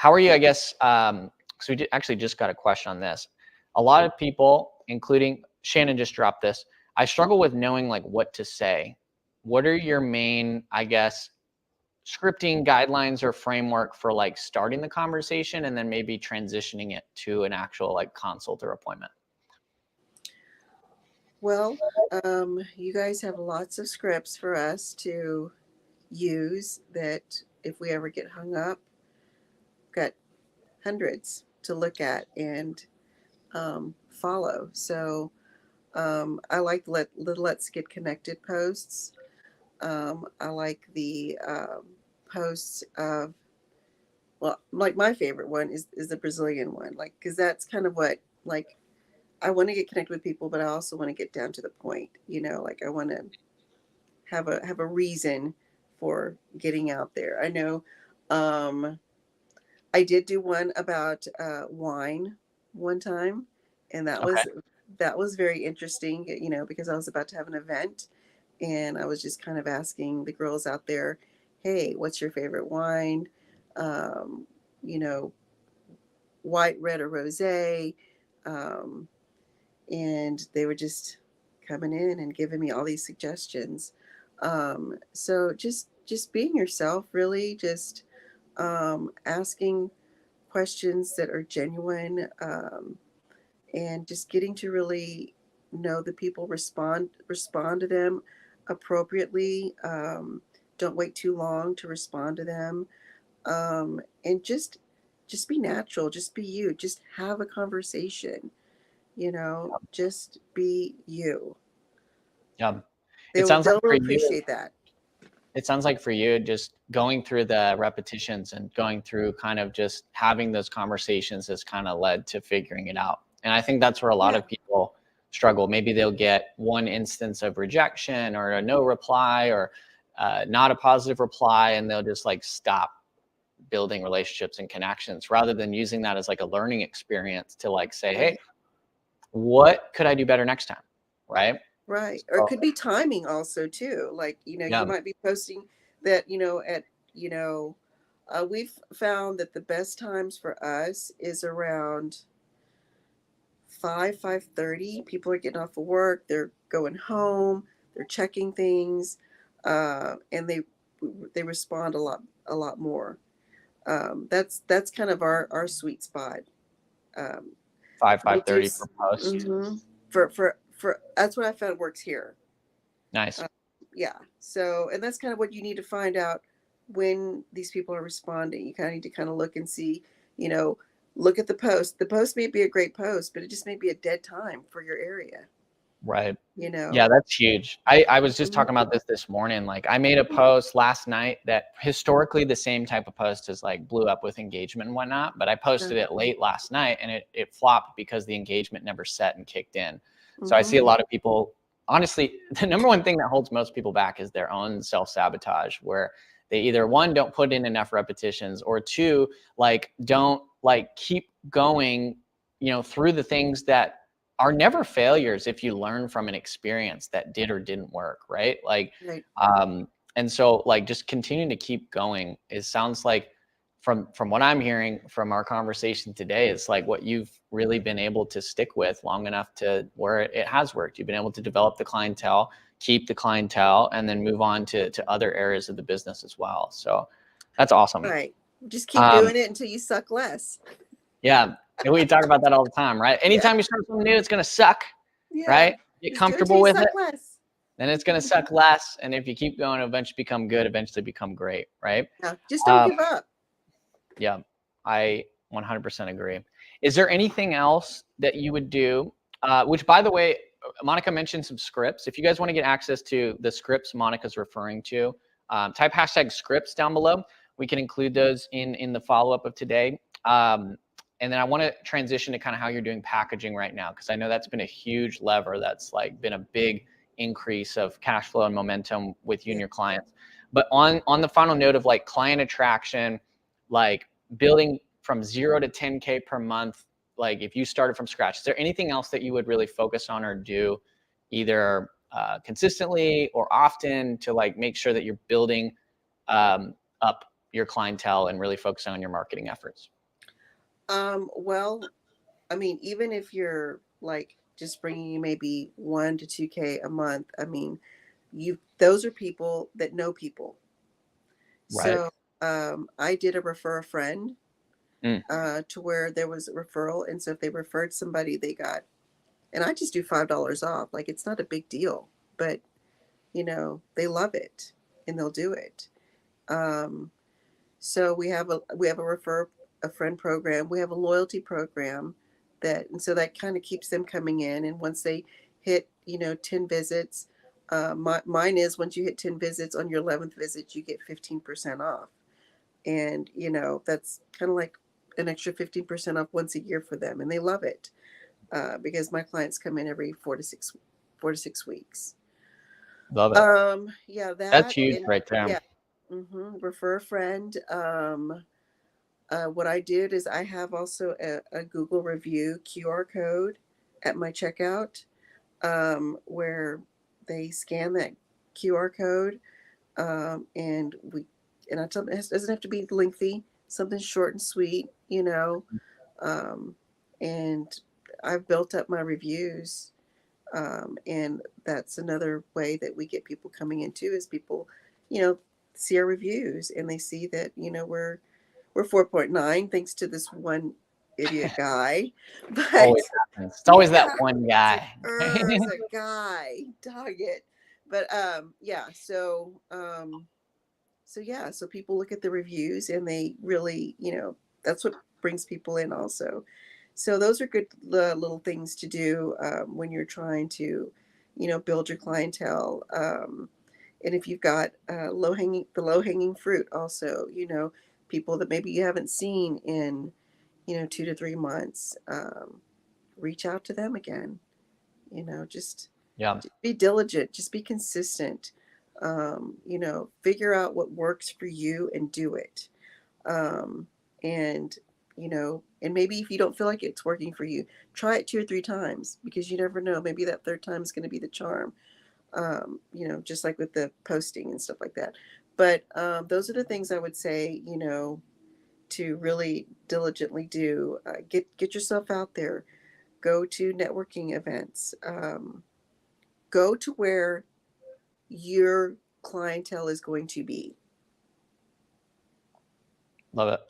I guess, so actually just got a question on this. A lot of people, including Shannon just dropped this, I struggle with knowing like what to say. What are your main, I guess, scripting guidelines or framework for like starting the conversation and then maybe transitioning it to an actual like consult or appointment? Well, you guys have lots of scripts for us to use that if we ever get hung up, got hundreds to look at and follow. So I like the Let's Get Connected posts. I like the posts of, well, like my favorite one is the Brazilian one, like because that's kind of what, like, I want to get connected with people, but I also want to get down to the point. Like I want to have a reason for getting out there. I know um, I did do one about wine one time, and Okay. that was very interesting. Because I was about to have an event, and I was just kind of asking the girls out there, "Hey, what's your favorite wine? Um, you know, white, red, or rosé?" Um, and they were just coming in and giving me all these suggestions. So just being yourself, really, just asking questions that are genuine, and just getting to really know the people, respond to them appropriately. Don't wait too long to respond to them, and just be natural, just be you, just have a conversation. Just be you. Yeah. They will they'll appreciate that. It sounds like for you, just going through the repetitions and going through kind of just having those conversations has kind of led to figuring it out. And I think that's where a lot Yeah. of people struggle. Maybe they'll get one instance of rejection or a no reply or not a positive reply, and they'll just like stop building relationships and connections rather than using that as like a learning experience to like say, hey, Right. what could I do better next time? Right. Right. Or it So, could be timing also too. Like, you yeah. might be posting that, we've found that the best times for us is around 5:30. People are getting off of work, they're going home, they're checking things, and they respond a lot more. That's kind of our sweet spot. Um, we'll do 5:30 for post. for that's what I found works here. Nice. Uh, yeah. So, and that's kind of what you need to find out when these people are responding. You kind of need to kind of look and see, you know, look at the post. The post may be a great post, but it just may be a dead time for your area, Right. you Yeah, know? that's huge. I was just Mhm. talking about this morning. Like I made a post last night that historically the same type of post is like blew up with engagement and whatnot, but I posted it late last night and it flopped because the engagement never set and kicked in. So I Mm-hmm. see a lot of people, honestly, the number one thing that holds most people back is their own self-sabotage, where they either one, don't put in enough repetitions, or two, like don't like keep going, through the things that are never failures if you learn from an experience that did or didn't work, right? Like, Right. and so like just continuing to keep going. It sounds like from what I'm hearing from our conversation today, it's like what you've really been able to stick with long enough to where it has worked. You've been able to develop the clientele, keep the clientele, and then move on to other areas of the business as well. So that's awesome. Right. Just keep Um, doing it until you suck less. yeah, and we talk about that all the time, right? Yeah. Anytime you start something new, it's gonna suck, Yeah. right? Get Just do it until comfortable you with suck it, less. then it's gonna suck less. And if you keep going, it'll eventually become good, eventually become great, right? Yeah. Just don't Um, give up. yeah, I 100% agree. Is there anything else that you would do? Which, by the way, Monica mentioned some scripts. If you guys want to get access to the scripts Monica's referring to, type hashtag scripts down below. We can include those in the follow-up of today. And then I want to transition to kind of how you're doing packaging right now, because I know that's been a huge lever that's like been a big increase of cash flow and momentum with you and Yeah. your clients. But on the final note of like client attraction, like building from 0 to 10K per month, like if you started from scratch, is there anything else that you would really focus on or do either consistently or often to like make sure that you're building up your clientele and really focusing on your marketing efforts? Well, I mean, even if you're like just bringing you maybe 1 to 2K a month, I mean, those are people that know people. Right. So I did a refer a friend Mm, to where there was a referral, and so if they referred somebody, they got, and I just do $5 off. Like it's not a big deal, but they love it and they'll do it. Um, so we have a refer a friend program. We have a loyalty program and so that kind of keeps them coming in. And once they hit 10 visits, mine is once you hit 10 visits on your 11th visit, you get 15% off. And that's kind of like an extra 15% off once a year for them, and they love it because my clients come in every 4 to 6 weeks. love it. Yeah, That's that huge and right there. yeah, refer a friend. What I did is I have also a Google review QR code at my checkout, where they scan that QR code, and I tell them it doesn't have to be lengthy, something short and sweet, um, and I've built up my reviews, and that's another way that we get people coming in too, is people, you know, see our reviews and they see that we're 4.9 thanks to this one idiot guy, but Always happens. It's always that yeah, one it's like guy. it's a guy, dog it. But yeah, so yeah, so people look at the reviews and they really, that's what brings people in also. So those are good little things to do when you're trying to, build your clientele. And if you've got the low hanging fruit, also, people that maybe you haven't seen in, 2 to 3 months, reach out to them again. Just Yeah. be diligent, just be consistent. Figure out what works for you and do it. Um, and and maybe if you don't feel like it's working for you, try it 2 or 3 times, because you never know. Maybe that third time is going to be the charm. Just like with the posting and stuff like that. But those are the things I would say, to really diligently do. Get yourself out there. Go to networking events. Go to where your clientele is going to be. Love it.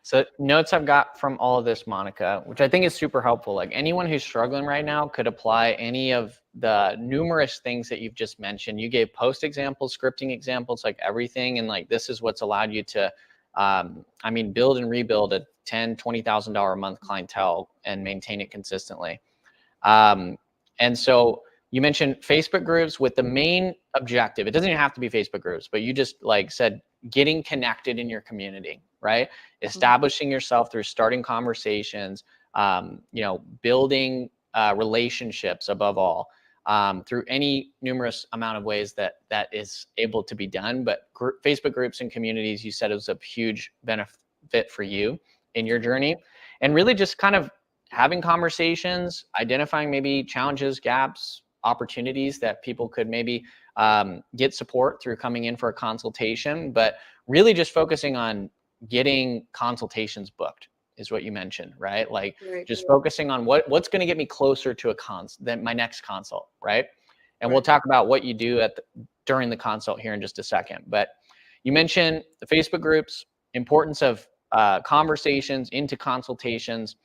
So notes I've got from all of this, Monica, which I think is super helpful. Like anyone who's struggling right now could apply any of the numerous things that you've just mentioned. You gave post examples, scripting examples, like everything. And like, this is what's allowed you to I mean, build and rebuild a $10,000, $20,000 a month clientele and maintain it consistently. And so you mentioned Facebook groups with the main objective. It doesn't even have to be Facebook groups, but you just like said, getting connected in your community, right? Establishing yourself through starting conversations, building relationships above all, through any numerous amount of ways that is able to be done. But Facebook groups and communities, you said, it was a huge benefit for you in your journey, and really just kind of having conversations, identifying maybe challenges, gaps, opportunities that people could maybe get support through coming in for a consultation, but really just focusing on getting consultations booked is what you mentioned, right? Like just focusing on what's going to get me closer to than my next consult, right? And we'll talk about what you do during the consult here in just a second. But you mentioned the Facebook groups, importance of conversations into consultations.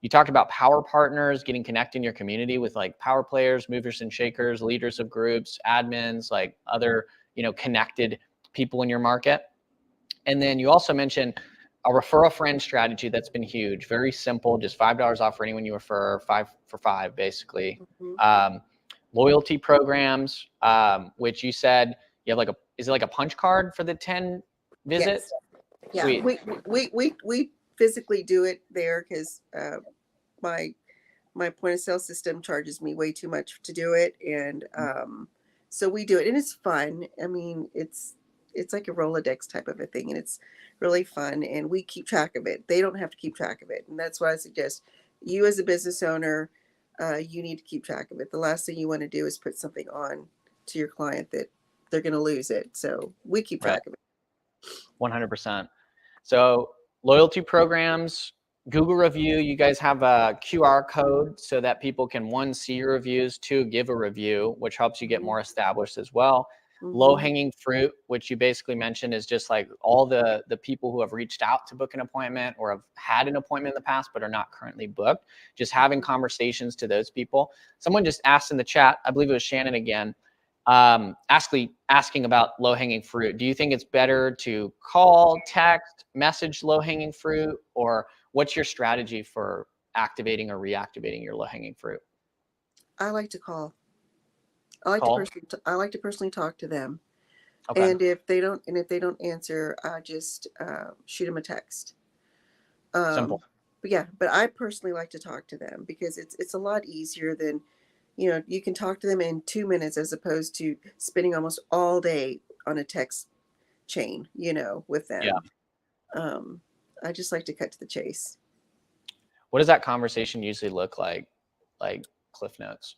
You talked about power partners, getting connected in your community with like power players, movers and shakers, leaders of groups, admins, like other, connected people in your market. And then you also mentioned a refer a friend strategy that's been huge. Very simple, just $5 off for anyone you refer, 5 for 5, basically. Loyalty programs, which you said you have is it like a punch card for the 10 visits? Yes. Yeah, Sweet. we physically do it there because my point of sale system charges me way too much to do it, and so we do it, and it's fun. I mean, it's like a Rolodex type of a thing, and it's really fun, and we keep track of it. They don't have to keep track of it, and that's why I suggest you as a business owner, you need to keep track of it. The last thing you want to do is put something on to your client that they're going to lose it. So we keep track of it. 100%. So loyalty programs, Google review, you guys have a QR code so that people can, 1, see your reviews, 2, give a review, which helps you get more established as well. Low hanging fruit, which you basically mentioned, is just like all the people who have reached out to book an appointment or have had an appointment in the past but are not currently booked, just having conversations to those people. Someone just asked in the chat, I believe it was Shannon again, asking about low hanging fruit. Do you think it's better to call, text, message low hanging fruit, or what's your strategy for activating or reactivating your low hanging fruit? I like to call. I like to personally talk to them. Okay. And if they don't answer, I just shoot them a text. Simple. But I personally like to talk to them because it's a lot easier than, you can talk to them in 2 minutes as opposed to spending almost all day on a text chain, with them. Yeah. I just like to cut to the chase. What does that conversation usually look like Cliff Notes?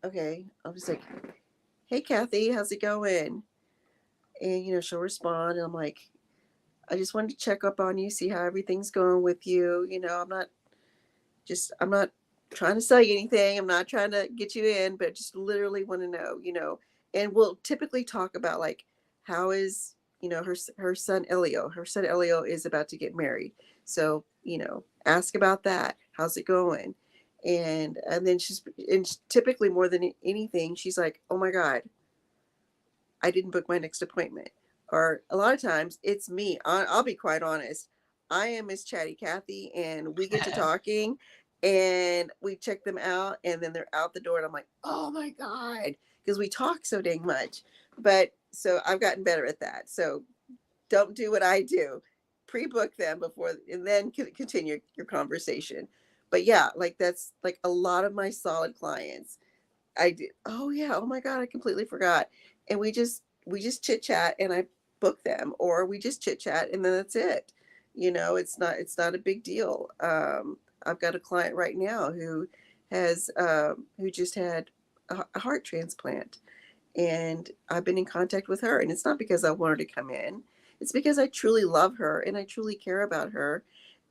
Okay. I'll just like, hey, Kathy, how's it going? And, she'll respond. And I'm like, I just wanted to check up on you, see how everything's going with you. I'm not trying to sell you anything. I'm not trying to get you in, but just literally want to know, and we'll typically talk about like, how is, her son Elio. Her son Elio is about to get married. So, ask about that. How's it going? And then typically more than anything, she's like, oh my God, I didn't book my next appointment. Or a lot of times it's me. I'll be quite honest. I am Miss Chatty Cathy, and we get to talking and we check them out, and then they're out the door, and I'm like, oh my God, because we talk so dang much. But so I've gotten better at that. So don't do what I do. Pre-book them before, and then continue your conversation. But yeah, like that's like a lot of my solid clients. I did. Oh yeah. Oh my God. I completely forgot. And we just chit chat, and I book them, or we just chit chat, and then that's it. It's not a big deal. I've got a client right now who who just had a heart transplant, and I've been in contact with her, and it's not because I want her to come in. It's because I truly love her, and I truly care about her,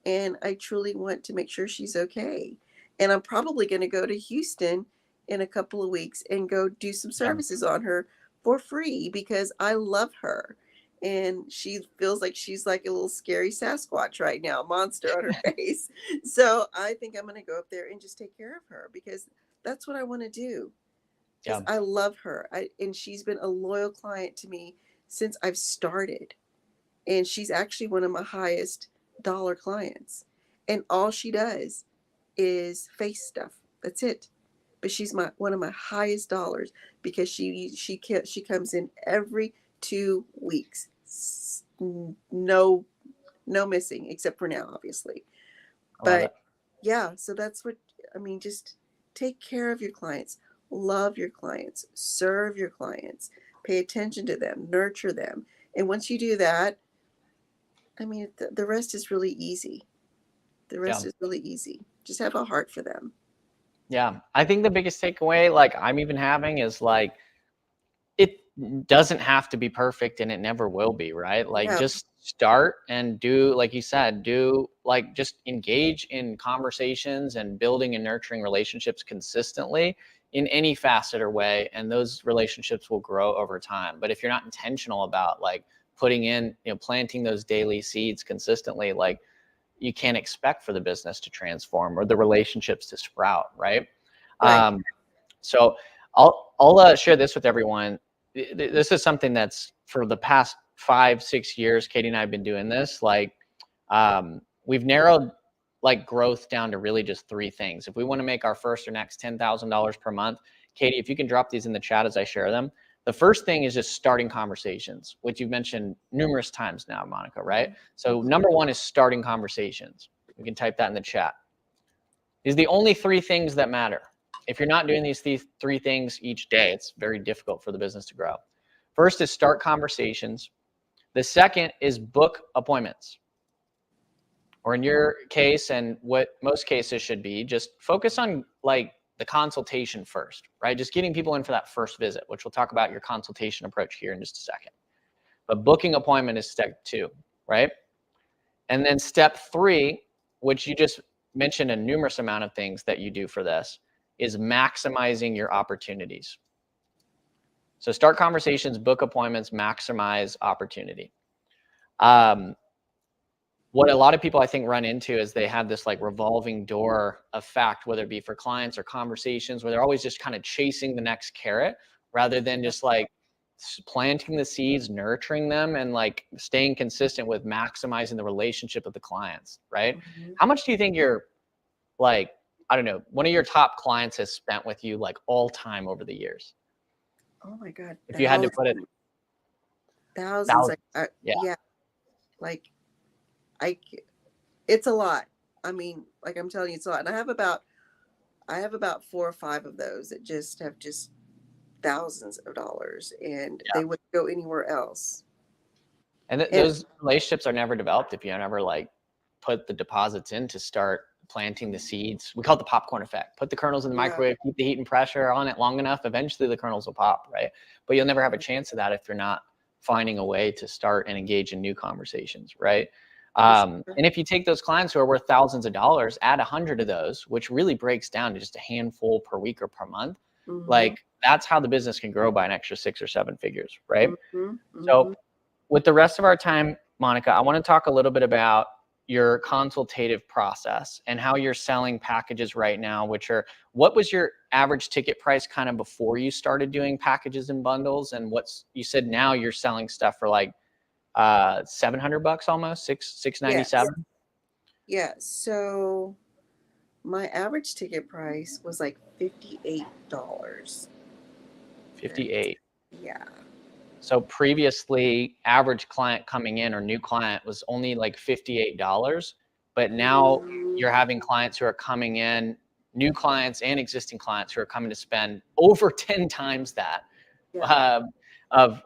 and I truly want to make sure she's okay. And I'm probably going to go to Houston in a couple of weeks and go do some services on her for free because I love her. And she feels like she's like a little scary Sasquatch right now, monster on her face. So I think I'm going to go up there and just take care of her because that's what I want to do. Because I love her. And she's been a loyal client to me since I've started. and she's actually one of my highest dollar clients. And all she does is face stuff. That's it. But she's my one of my highest dollars because she comes in every 2 weeks. No missing except for now, obviously. I love But it. yeah, so that's what I mean. Just take care of your clients, love your clients, serve your clients, pay attention to them, nurture them. And once you do that, I mean, the rest is really easy. The rest Yeah. is really easy. Just have a heart for them. Yeah. I think the biggest takeaway, like I'm even having, is like it doesn't have to be perfect and it never will be, right? Like Yeah, just start and do, like you said, do like just engage in conversations and building and nurturing relationships consistently in any facet or way. And those relationships will grow over time. But if you're not intentional about like putting in, planting those daily seeds consistently, like you can't expect for the business to transform or the relationships to sprout, right? right. Um, so I'll share this with everyone. This is something that's for the past 5-6 years. Katie and I have been doing this. Like, we've narrowed like growth down to really just three things. If we want to make our first or next $10,000 per month, Katie, if you can drop these in the chat as I share them. The first thing is just starting conversations, which you've mentioned numerous times now, Monica, right? So Mhm. number one is starting conversations. We can type that in the chat. These are the only three things that matter. If you're not doing these three things each day, it's very difficult for the business to grow. First is start conversations. The second is book appointments. Or in your case, and what most cases should be, just focus on like the consultation first, right? Just getting people in for that first visit, which we'll talk about your consultation approach here in just a second. But booking appointment is step two, right? And then step three, which you just mentioned a numerous amount of things that you do for this, is maximizing your opportunities. So start conversations, book appointments, maximize opportunity. What a lot of people I think run into is they have this like revolving door effect, whether it be for clients or conversations, where they're always just kind of chasing the next carrot rather than just like planting the seeds, nurturing them, and like staying consistent with maximizing the relationship with the clients, right? Mhm. How much do you think your like, I don't know, one of your top clients has spent with you like all time over the years? Oh my God, If you had to thousands, put it, thousands. thousands. Yeah. Yeah, like I, it's a lot. I mean, like I'm telling you, it's a lot. And I have about 4 or 5 of those that just have just thousands of dollars, and Yeah. they wouldn't go anywhere else. And And those relationships are never developed if you never like put the deposits in to start planting the seeds. We call it the popcorn effect. Put the kernels in the yeah, microwave, keep the heat and pressure on it long enough. Eventually the kernels will pop, right? But you'll never have a chance of that if you're not finding a way to start and engage in new conversations, right? for sure. And if you take those clients who are worth thousands of dollars, add 100 of those, which really breaks down to just a handful per week or per month, Mm-hmm. like that's how the business can grow by an extra 6 or 7 figures, right? Mm-hmm. So Mm-hmm. with the rest of our time, Monica, I want to talk a little bit about your consultative process and how you're selling packages right now, which are, what was your average ticket price kind of before you started doing packages and bundles? And what's, you said now you're selling stuff for like $700 almost, six ninety Yes. seven, Yeah. So my average ticket price was like $58. And 58. yeah. So previously, average client coming in or new client was only like $58, but now Mhm. you're having clients who are coming in, new clients and existing clients who are coming to spend over 10 times that, Yeah. uh, of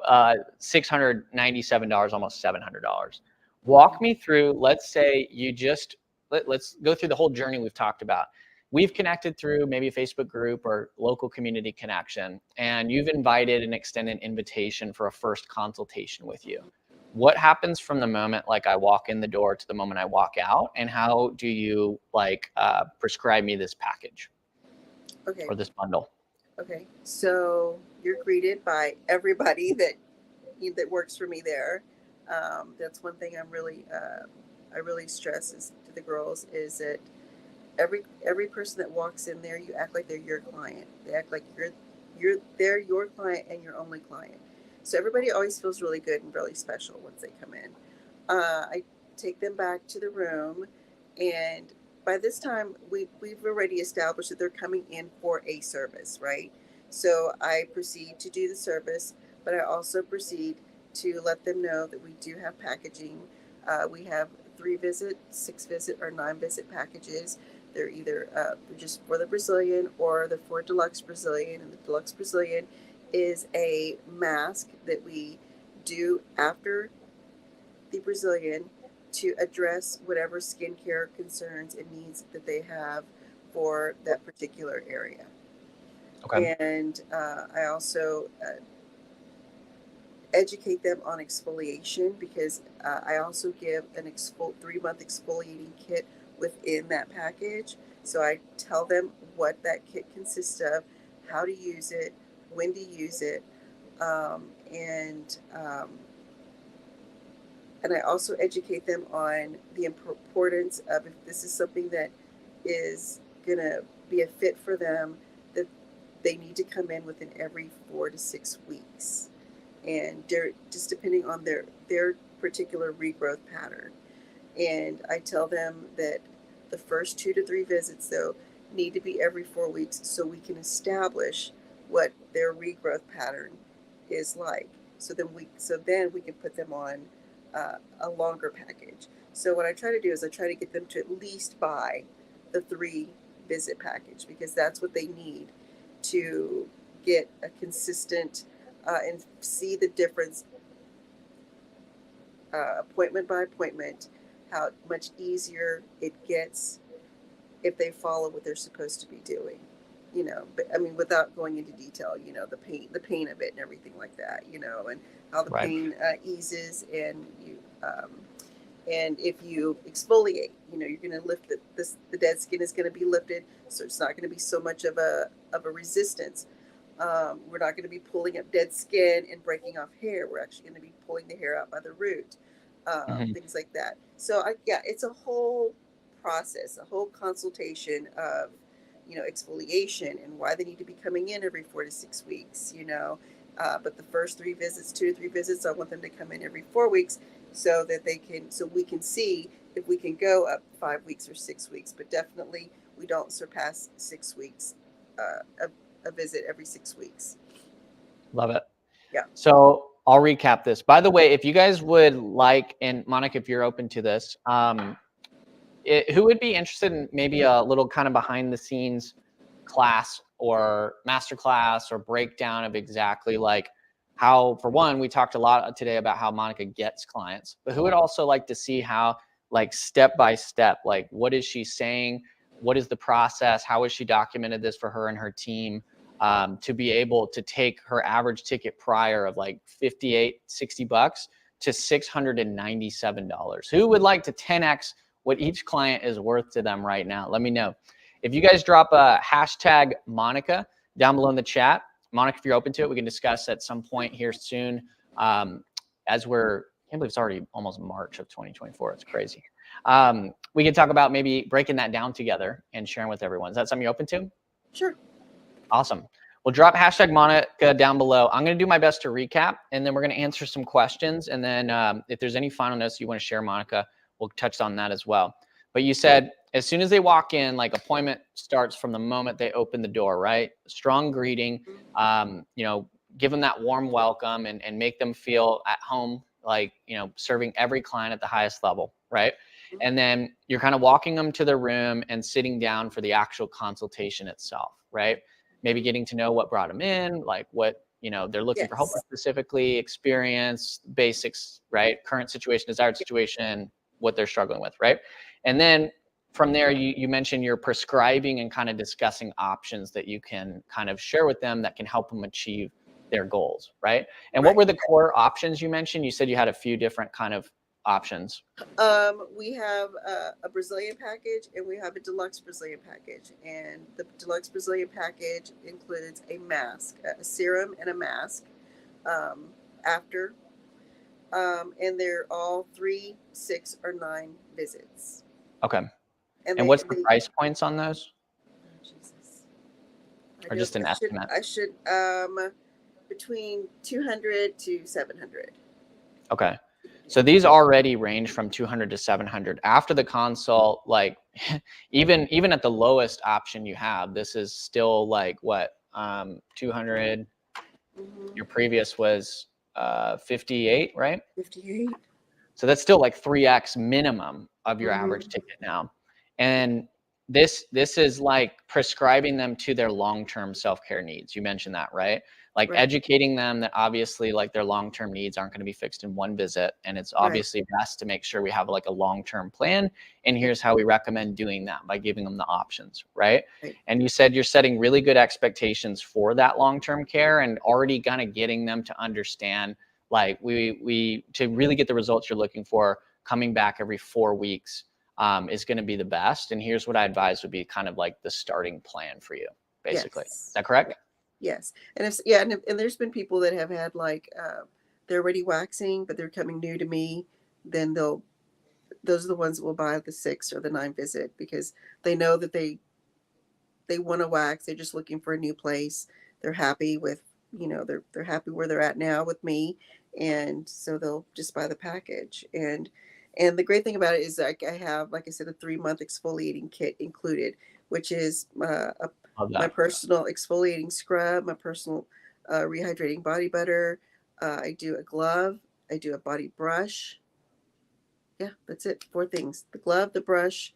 $697, almost $700. Walk Mhm. me through, let's say you just, let's go through the whole journey we've talked about. We've connected through maybe a Facebook group or local community connection, and you've invited and extended an invitation for a first consultation with you. What happens from the moment like I walk in the door to the moment I walk out, and how do you like prescribe me this package Okay. or this bundle? Okay. So you're greeted by everybody that works for me there. That's one thing I really stress is to the girls is that every person that walks in there, you act like they're your client. They act like they're your client and your only client. So everybody always feels really good and really special once they come in. I take them back to the room, and by this time we've already established that they're coming in for a service, right? So I proceed to do the service, but I also proceed to let them know that we do have packaging. We have 3 visit, 6 visit, or 9 visit packages. They're either just for the Brazilian or the for deluxe Brazilian, and the deluxe Brazilian is a mask that we do after the Brazilian to address whatever skincare concerns and needs that they have for that particular area. Okay. And I also educate them on exfoliation, because I also give an 3-month exfoliating kit within that package. So I tell them what that kit consists of, how to use it, when to use it, um, and um, and I also educate them on the importance of, if this is something that is going to be a fit for them, that they need to come in within every 4 to 6 weeks. And they're just depending on their particular regrowth pattern. And I tell them that the first 2 to 3 visits, though, need to be every 4 weeks, so we can establish what their regrowth pattern is like. So then we can put them on a longer package. So what I try to do is I try to get them to at least buy the 3 visit package, because that's what they need to get a consistent and see the difference appointment by appointment, how much easier it gets if they follow what they're supposed to be doing. But I mean, without going into detail, the pain of it and everything like that, and how the Right. pain eases, and if you exfoliate, you're going to lift the dead skin is going to be lifted, so it's not going to be so much of a resistance. We're not going to be pulling up dead skin and breaking off hair. We're actually going to be pulling the hair out by the root, Mhm. things like that. So yeah, it's a whole process, a whole consultation of, exfoliation and why they need to be coming in every 4 to 6 weeks. But the first 3 visits, 2 to 3 visits, I want them to come in every 4 weeks, so we can see if we can go up 5 weeks or 6 weeks. But definitely, we don't surpass 6 weeks. A visit every 6 weeks. Love it. Yeah. So I'll recap this. By the way, if you guys would like, and Monica, if you're open to this, who would be interested in maybe a little kind of behind the scenes class or master class or breakdown of exactly like how, for one, we talked a lot today about how Monica gets clients, but who would also like to see how, like, step by step, like, what is she saying? What is the process? How has she documented this for her and her team, to be able to take her average ticket prior of like 58, $60 to $697? Who would like to 10x what each client is worth to them right now? Let me know. If you guys drop a hashtag Monica down below in the chat, Monica, if you're open to it, we can discuss at some point here soon. As we're, I can't believe it's already almost March of 2024. It's crazy. We can talk about maybe breaking that down together and sharing with everyone. Is that something you're open to? Sure. Awesome. We'll drop hashtag Monica down below. I'm going to do my best to recap, and then we're going to answer some questions. And then if there's any final notes you want to share, Monica, we'll touch on that as well. But you said as soon as they walk in, like, appointment starts from the moment they open the door, right? Strong greeting, give them that warm welcome and make them feel at home, like, serving every client at the highest level, right? And then you're kind of walking them to their room and sitting down for the actual consultation itself, right? Maybe getting to know what brought them in, like what, they're looking for help with Yes. specifically, experience, basics, right? Current situation, desired situation, what they're struggling with, right? And then from there, you mentioned you're prescribing and kind of discussing options that you can kind of share with them that can help them achieve their goals, right? And what Right. were the core options you mentioned? You said you had a few different kind of options. We have a Brazilian package, and we have a deluxe Brazilian package. And the deluxe Brazilian package includes a mask, a serum, and a mask after. And they're all 3, 6, or 9 visits. Okay. And And they, what's the they price points on those, oh, Jesus. or just an estimate? I should between 200 to 700. Okay. So these already range from 200 to 700 after the consult. Like even at the lowest option you have, this is still like what, 200. Hmm. Your previous was 58, right? 58. So that's still like 3x minimum of your average Hmm. ticket now. And this is like prescribing them to their long-term self-care needs. You mentioned that, right? Like Right. educating them that obviously like their long-term needs aren't going to be fixed in one visit. And it's Right. obviously best to make sure we have like a long-term plan. And Yep. here's how we recommend doing that by giving them the options, right? Right. And you said you're setting really good expectations for that long-term care and already kind of getting them to understand like we to really get the results you're looking for, coming back every 4 weeks is going to be the best. And here's what I advise would be kind of like the starting plan for you, basically. Is Yes. that correct? Yes. And if yeah, and there's been people that have had like they're already waxing, but they're coming new to me. Then those are the ones that will buy the 6 or the 9 visit because they know that they want to wax. They're just looking for a new place. They're happy with they're happy where they're at now with me, and so they'll just buy the package. And the great thing about it is like I have, like I said, a 3-month exfoliating kit included, which is Love my that. personal exfoliating scrub, my personal rehydrating body butter. I do a glove. I do a body brush. Yeah, that's it. 4 things: the glove, the brush,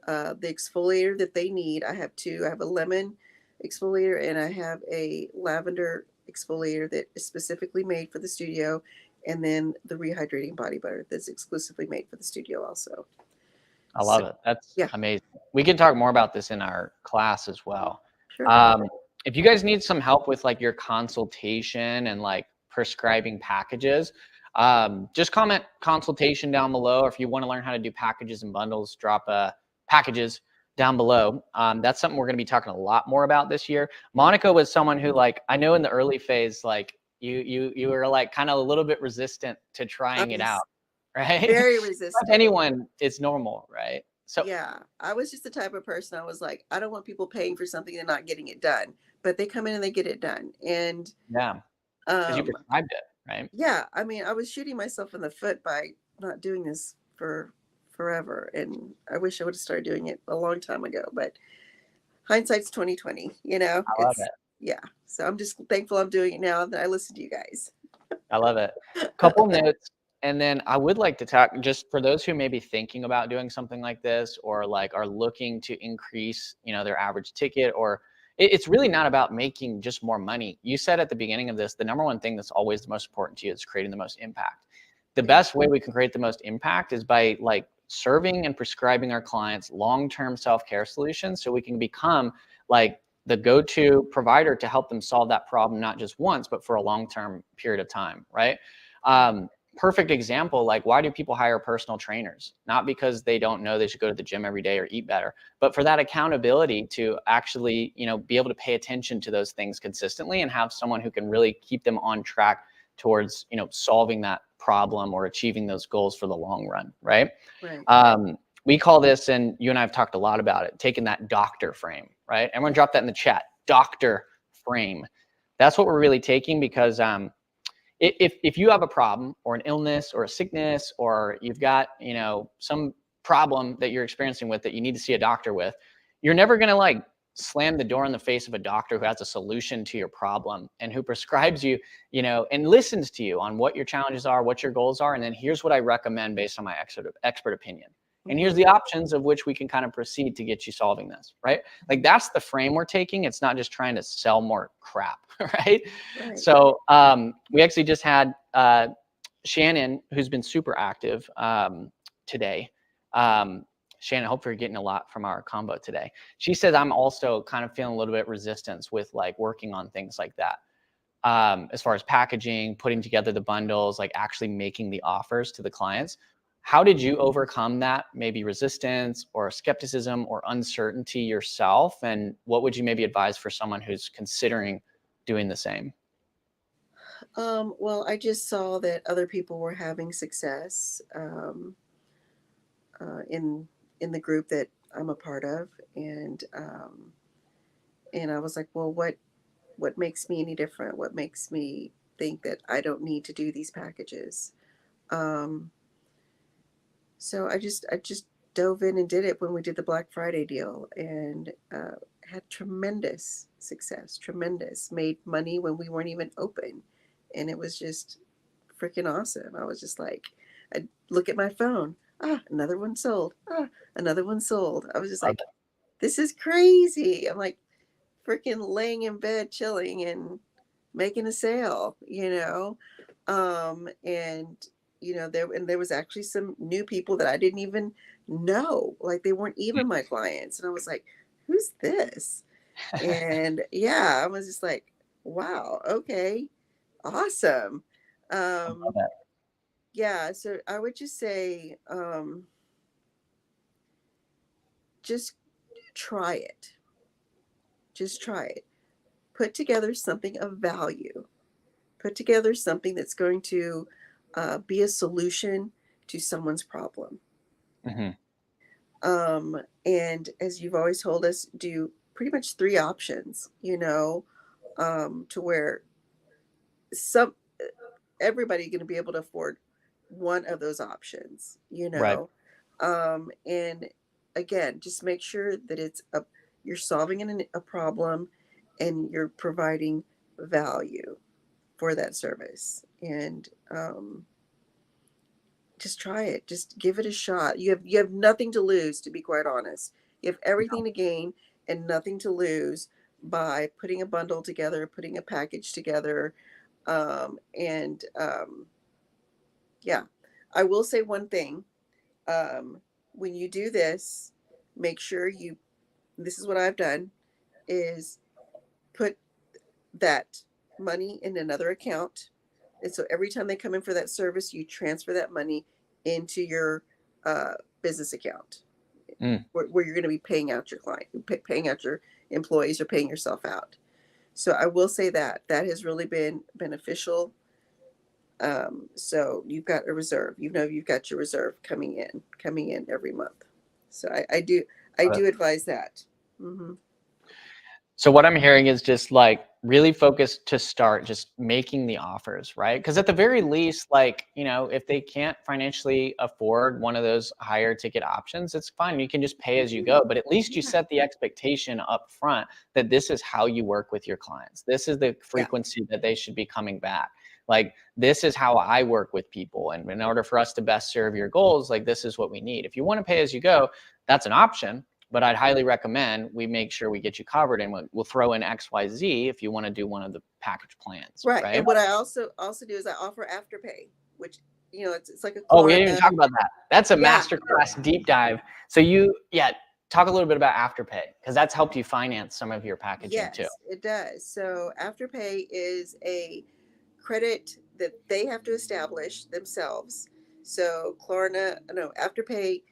the exfoliator that they need. I have two. I have a lemon exfoliator and I have a lavender exfoliator that is specifically made for the studio, and then the rehydrating body butter that's exclusively made for the studio also. I So love it. That's yeah, amazing. We can talk more about this in our class as well. sure. Um, if you guys need some help with like your consultation and like prescribing packages, just comment consultation down below. Or if you want to learn how to do packages and bundles, drop packages down below. That's something we're going to be talking a lot more about this year. Monica was someone who, like, I know in the early phase, like you were like kind of a little bit resistant to I trying it out, was right? very Not resistant. anyone is normal, right? So Yeah, I was just the type of person. I was like, I don't want people paying for something and not getting it done, but they come in and they get it done. And yeah, because you um, prescribed it, right? yeah, I mean, I was shooting myself in the foot by not doing this for forever, and I wish I would have started doing it a long time ago. But hindsight's 2020. I love It's it. yeah. So I'm just thankful I'm doing it now that I listen to you guys. I love it. Couple notes, and then I would like to talk just for those who may be thinking about doing something like this, or like are looking to increase, their average ticket, or it's really not about making just more money. You said at the beginning of this, the number one thing that's always the most important to you is creating the most impact. The Yeah, best way we can create the most impact is by like serving and prescribing our clients long-term self-care solutions so we can become like the go-to provider to help them solve that problem, not just once, but for a long-term period of time, right? Perfect example, like why do people hire personal trainers? Not because they don't know they should go to the gym every day or eat better, but for that accountability to actually, be able to pay attention to those things consistently and have someone who can really keep them on track towards, solving that problem or achieving those goals for the long run, right? right. We call this, and you and I have talked a lot about it, taking that doctor frame, right? Everyone drop that in the chat, doctor frame. That's what we're really taking because if you have a problem or an illness or a sickness, or you've got, some problem that you're experiencing with that you need to see a doctor with, you're never going to like slam the door in the face of a doctor who has a solution to your problem and who prescribes you, and listens to you on what your challenges are, what your goals are. And then here's what I recommend based on my expert opinion. And here's Hmm. the options of which we can kind of proceed to get you solving this, right? Like that's the frame we're taking. It's not just trying to sell more crap, right? Right. So we actually just had Shannon, who's been super active today. Shannon, hope you're getting a lot from our combo today. She said, I'm also kind of feeling a little bit resistance with like working on things like that. As far as packaging, putting together the bundles, like actually making the offers to the clients. How did you overcome that maybe resistance or skepticism or uncertainty yourself? And what would you maybe advise for someone who's considering doing the same? Well, I just saw that other people were having success in the group that I'm a part of, and I was like, well, what makes me any different? What makes me think that I don't need to do these packages? Um, So I just dove in and did it when we did the Black Friday deal, and had tremendous success. Tremendous. Made money when we weren't even open, and it was just freaking awesome. I was just like, I look at my phone. Ah, another one sold. Ah, another one sold. I was just Love like, this is crazy. I'm like freaking laying in bed, chilling, and making a sale, you know. And there was actually some new people that I didn't even know, like they weren't it. even my clients, and I was like, who's this? And yeah, I was just like, wow, okay, awesome. I um love it. yeah, so I would just say, just try it. Just try it. Put together something of value. Put together something that's going to be a solution to someone's problem. Mhm. And as you've always told us, do pretty much three options, to where some everybody going to be able to afford one of those options, Right. and again, just make sure that you're solving a problem, and you're providing value for that service. And just try it. Just give it a shot. You have nothing to lose, to be quite honest. You have everything to gain and nothing to lose by putting a bundle together, putting a package together. And yeah, I will say one thing. When you do this, make sure this is what I've done, is put that money in another account. And so every time they come in for that service, you transfer that money into your uh, business account, Mm. where you're going to be paying out your client, paying out your employees, or paying yourself out. So I will say that has really been beneficial. So you've got a reserve. You've got your reserve coming in every month. So I do advise that. Hmm. So what I'm hearing is just like really focus to start just making the offers, right? Because at the very least, like, if they can't financially afford one of those higher ticket options, it's fine. You can just pay as you go. But at least you Yeah, set the expectation up front that this is how you work with your clients. This is the yeah, frequency that they should be coming back. Like, this is how I work with people. And in order for us to best serve your goals, like, this is what we need. If you want to pay as you go, that's an option, but I'd highly recommend we make sure we get you covered, and we'll throw in XYZ if you want to do one of the package plans, right. right? And what I also do is I offer afterpay, which it's like a Oh, we didn't even Klarna. talk about that. That's a Yeah. masterclass deep dive. So yeah, talk a little bit about Afterpay, because that's helped you finance some of your packaging too. Yes, it does. So Afterpay is a credit that they have to establish themselves. So Klarna, no, Afterpay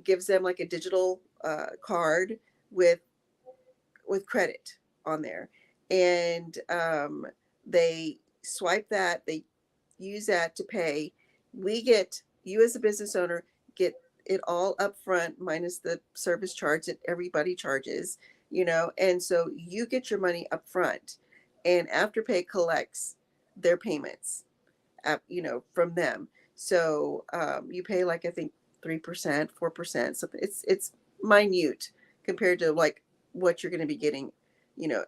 gives them like a digital card with credit on there, and they swipe that. They use that to pay. You as a business owner get it all up front, minus the service charge that everybody charges, and so you get your money up front, and Afterpay collects their payments, from them. So you pay, like, I think 3%, 4%, something. It's minute compared to like what you're going to be getting, you know,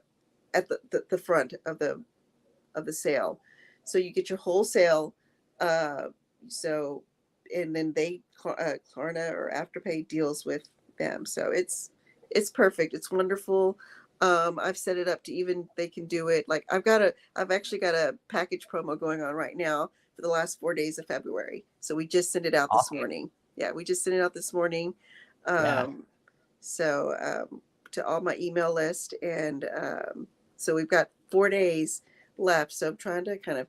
at the front of the sale. So you get your wholesale. Uh, so and then Klarna or Afterpay deals with them. So it's perfect. It's wonderful. I've set it up to, even they can do it. Like, I've actually got a package promo going on right now for the last 4 days of February. So we just sent it out this Awesome. morning. Yeah, we just sent it out this morning. Yeah. Um, so to all my email list, and so we've got 4 days left. So I'm trying to kind of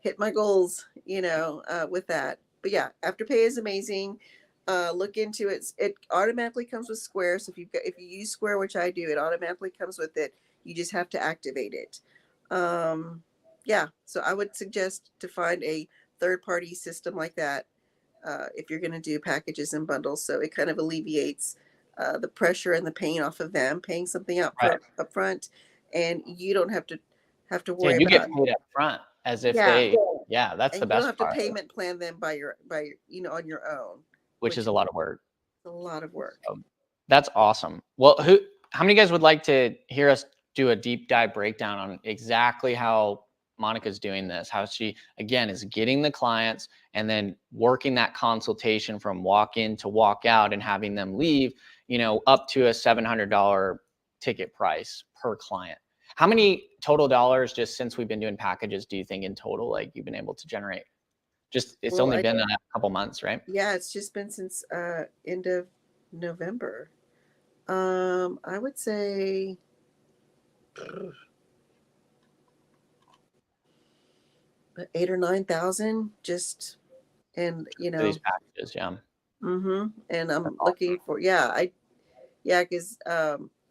hit my goals, with that. But yeah, Afterpay is amazing. Look into it. It automatically comes with Square. So if you use Square, which I do, it automatically comes with it. You just have to activate it. Yeah, so I would suggest to find a third party system like that, if you're going to do packages and bundles. So it kind of alleviates the pressure and the pain off of them paying something Right. up front, and you don't have to Yeah, worry you get about. paid up front as if Yeah, they, yeah, that's the and you don't best have to part. payment plan them by your on your own. which is which a lot of work. is a lot of work. So that's awesome. Well, how many guys would like to hear us do a deep dive breakdown on exactly how Monica's doing this? How she, again, is getting the clients and then working that consultation from walk in to walk out and having them leave, up to a $700 ticket price per client. How many total dollars, just since we've been doing packages, do you think in total, like, you've been able to generate? Just, it's Well, only been a couple months, right? yeah, it's just been since end of November. I would say 8 or 9 thousand, just, and For these packages, yeah. and That's I'm awesome. looking for, because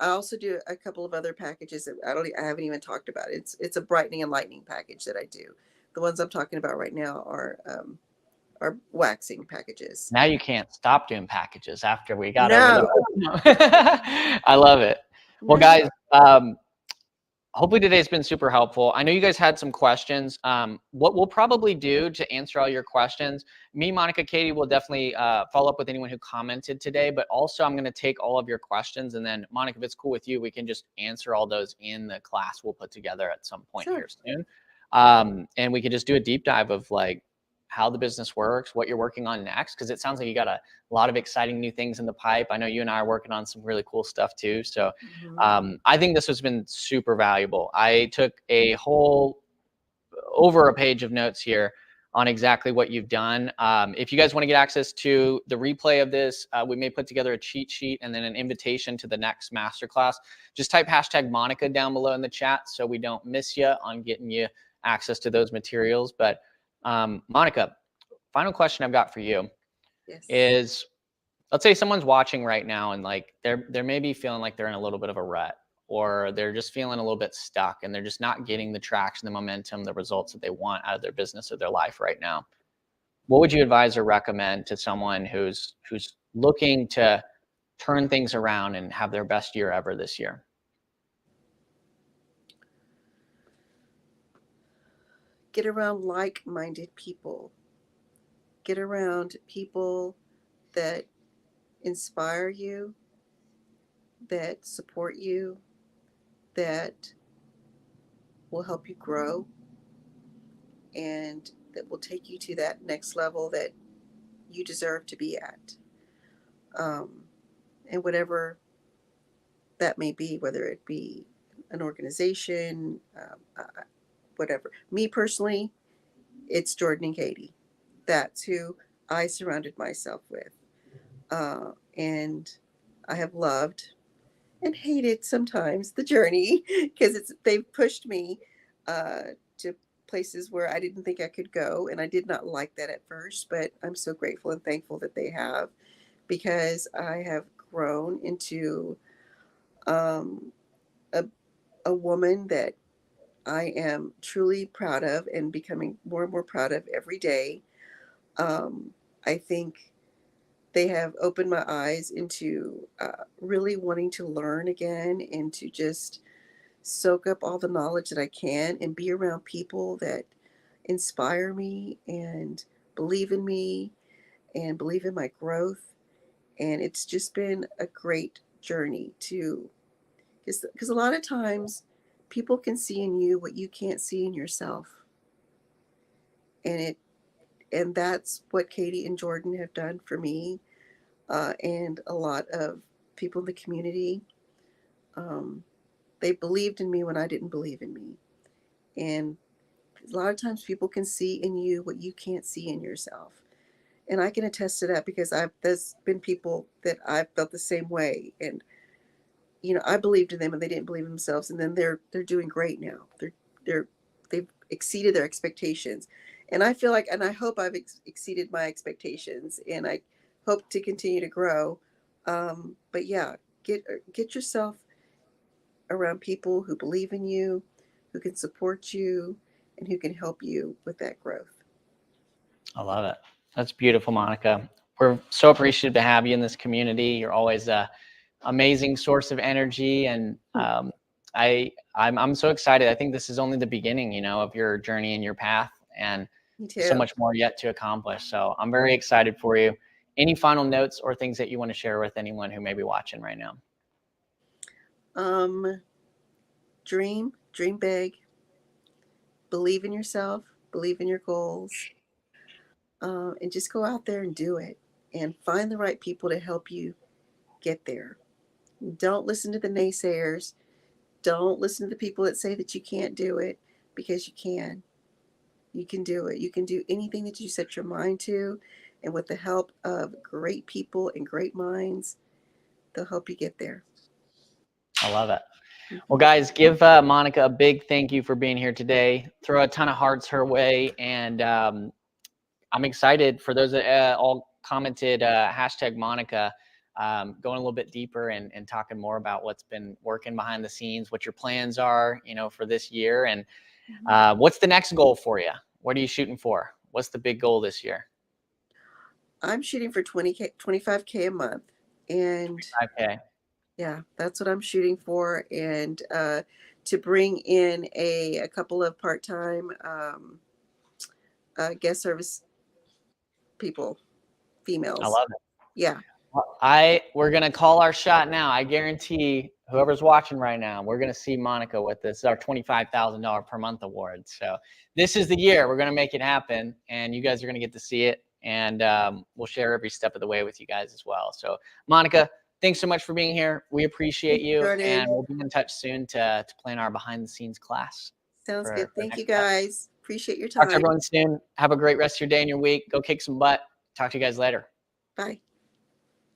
I also do a couple of other packages that I haven't even talked about. It's a brightening and lightening package that I do. The ones I'm talking about right now are waxing packages. Now you can't stop doing packages after we got over the No, I love it. Well, no. guys, hopefully today's been super helpful. I know you guys had some questions. What we'll probably do to answer all your questions, me, Monica, Katie will definitely follow up with anyone who commented today, but also I'm going to take all of your questions, and then Monica, if it's cool with you, we can just answer all those in the class we'll put together at some point Sure. here soon. And we could just do a deep dive of like how the business works, what you're working on next, because it sounds like you got a lot of exciting new things in the pipe. I know you and I are working on some really cool stuff too. So Mhm. I think this has been super valuable. I took a whole over a page of notes here on exactly what you've done. If you guys want to get access to the replay of this, we may put together a cheat sheet and then an invitation to the next masterclass. Just type hashtag Monica down below in the chat so we don't miss you on getting you access to those materials. But Monica, final question I've got for you Yes. is, let's say someone's watching right now and like they're maybe feeling like they're in a little bit of a rut, or they're just feeling a little bit stuck and they're just not getting the traction, the momentum, the results that they want out of their business or their life right now. What would you advise or recommend to someone who's looking to turn things around and have their best year ever this year? Get around like-minded people. Get around people that inspire you, that support you, that will help you grow, and that will take you to that next level that you deserve to be at. Um, and whatever that may be, whether it be an organization, whatever. Me personally, it's Jordan and Katie. That's who I surrounded myself with. And I have loved and hated sometimes the journey because they've pushed me to places where I didn't think I could go, and I did not like that at first, but I'm so grateful and thankful that they have, because I have grown into um, a, a woman that I am truly proud of and becoming more and more proud of every day. I think they have opened my eyes into really wanting to learn again and to just soak up all the knowledge that I can and be around people that inspire me and believe in me and believe in my growth. And it's just been a great journey to, because a lot of times people can see in you what you can't see in yourself. And that's what Katie and Jordan have done for me, and a lot of people in the community. Um, they believed in me when I didn't believe in me. And a lot of times people can see in you what you can't see in yourself. And I can attest to that because there's been people that I've felt the same way. And, I believed in them and they didn't believe in themselves. And then they're doing great now. They're, they've exceeded their expectations. And I feel like, and I hope I've exceeded my expectations, and I hope to continue to grow. But yeah, get yourself around people who believe in you, who can support you, and who can help you with that growth. I love it. That's beautiful, Monica. We're so appreciative to have you in this community. You're always a amazing source of energy, and I'm so excited. I think this is only the beginning, of your journey and your path, and Me so too. much more yet to accomplish. So I'm very excited for you. any final notes or things that you want to share with anyone who may be watching right now? Dream big, believe in yourself, believe in your goals, and just go out there and do it and find the right people to help you get there. Don't listen to the naysayers. Don't listen to the people that say that you can't do it, because you can. You can do it. You can do anything that you set your mind to. And with the help of great people and great minds, they'll help you get there. I love it. Well, Mm-hmm. guys, give Monica a big thank you for being here today. Throw a ton of hearts her way. And I'm excited for those that all commented hashtag Monica, going a little bit deeper and talking more about what's been working behind the scenes, what your plans are, for this year. And what's the next goal for you? What are you shooting for? What's the big goal this year? I'm shooting for 20K, 25K a month. And 5K. yeah, that's what I'm shooting for. And to bring in a couple of part-time guest service people, I females. love it. Yeah. We're gonna call our shot now. I guarantee whoever's watching right now, we're gonna see Monica with this, our $25,000 per month award. So this is the year we're gonna make it happen, and you guys are gonna get to see it, and we'll share every step of the way with you guys as well. So Monica, thanks so much for being here. We appreciate Thank you, you, and Jordan. we'll be in touch soon to plan our behind the scenes class Sounds good. for Thank you, next steps. guys. Appreciate your Talk to time. everyone soon. Have a great rest of your day and your week. Go kick some butt. Talk to you guys later. Bye.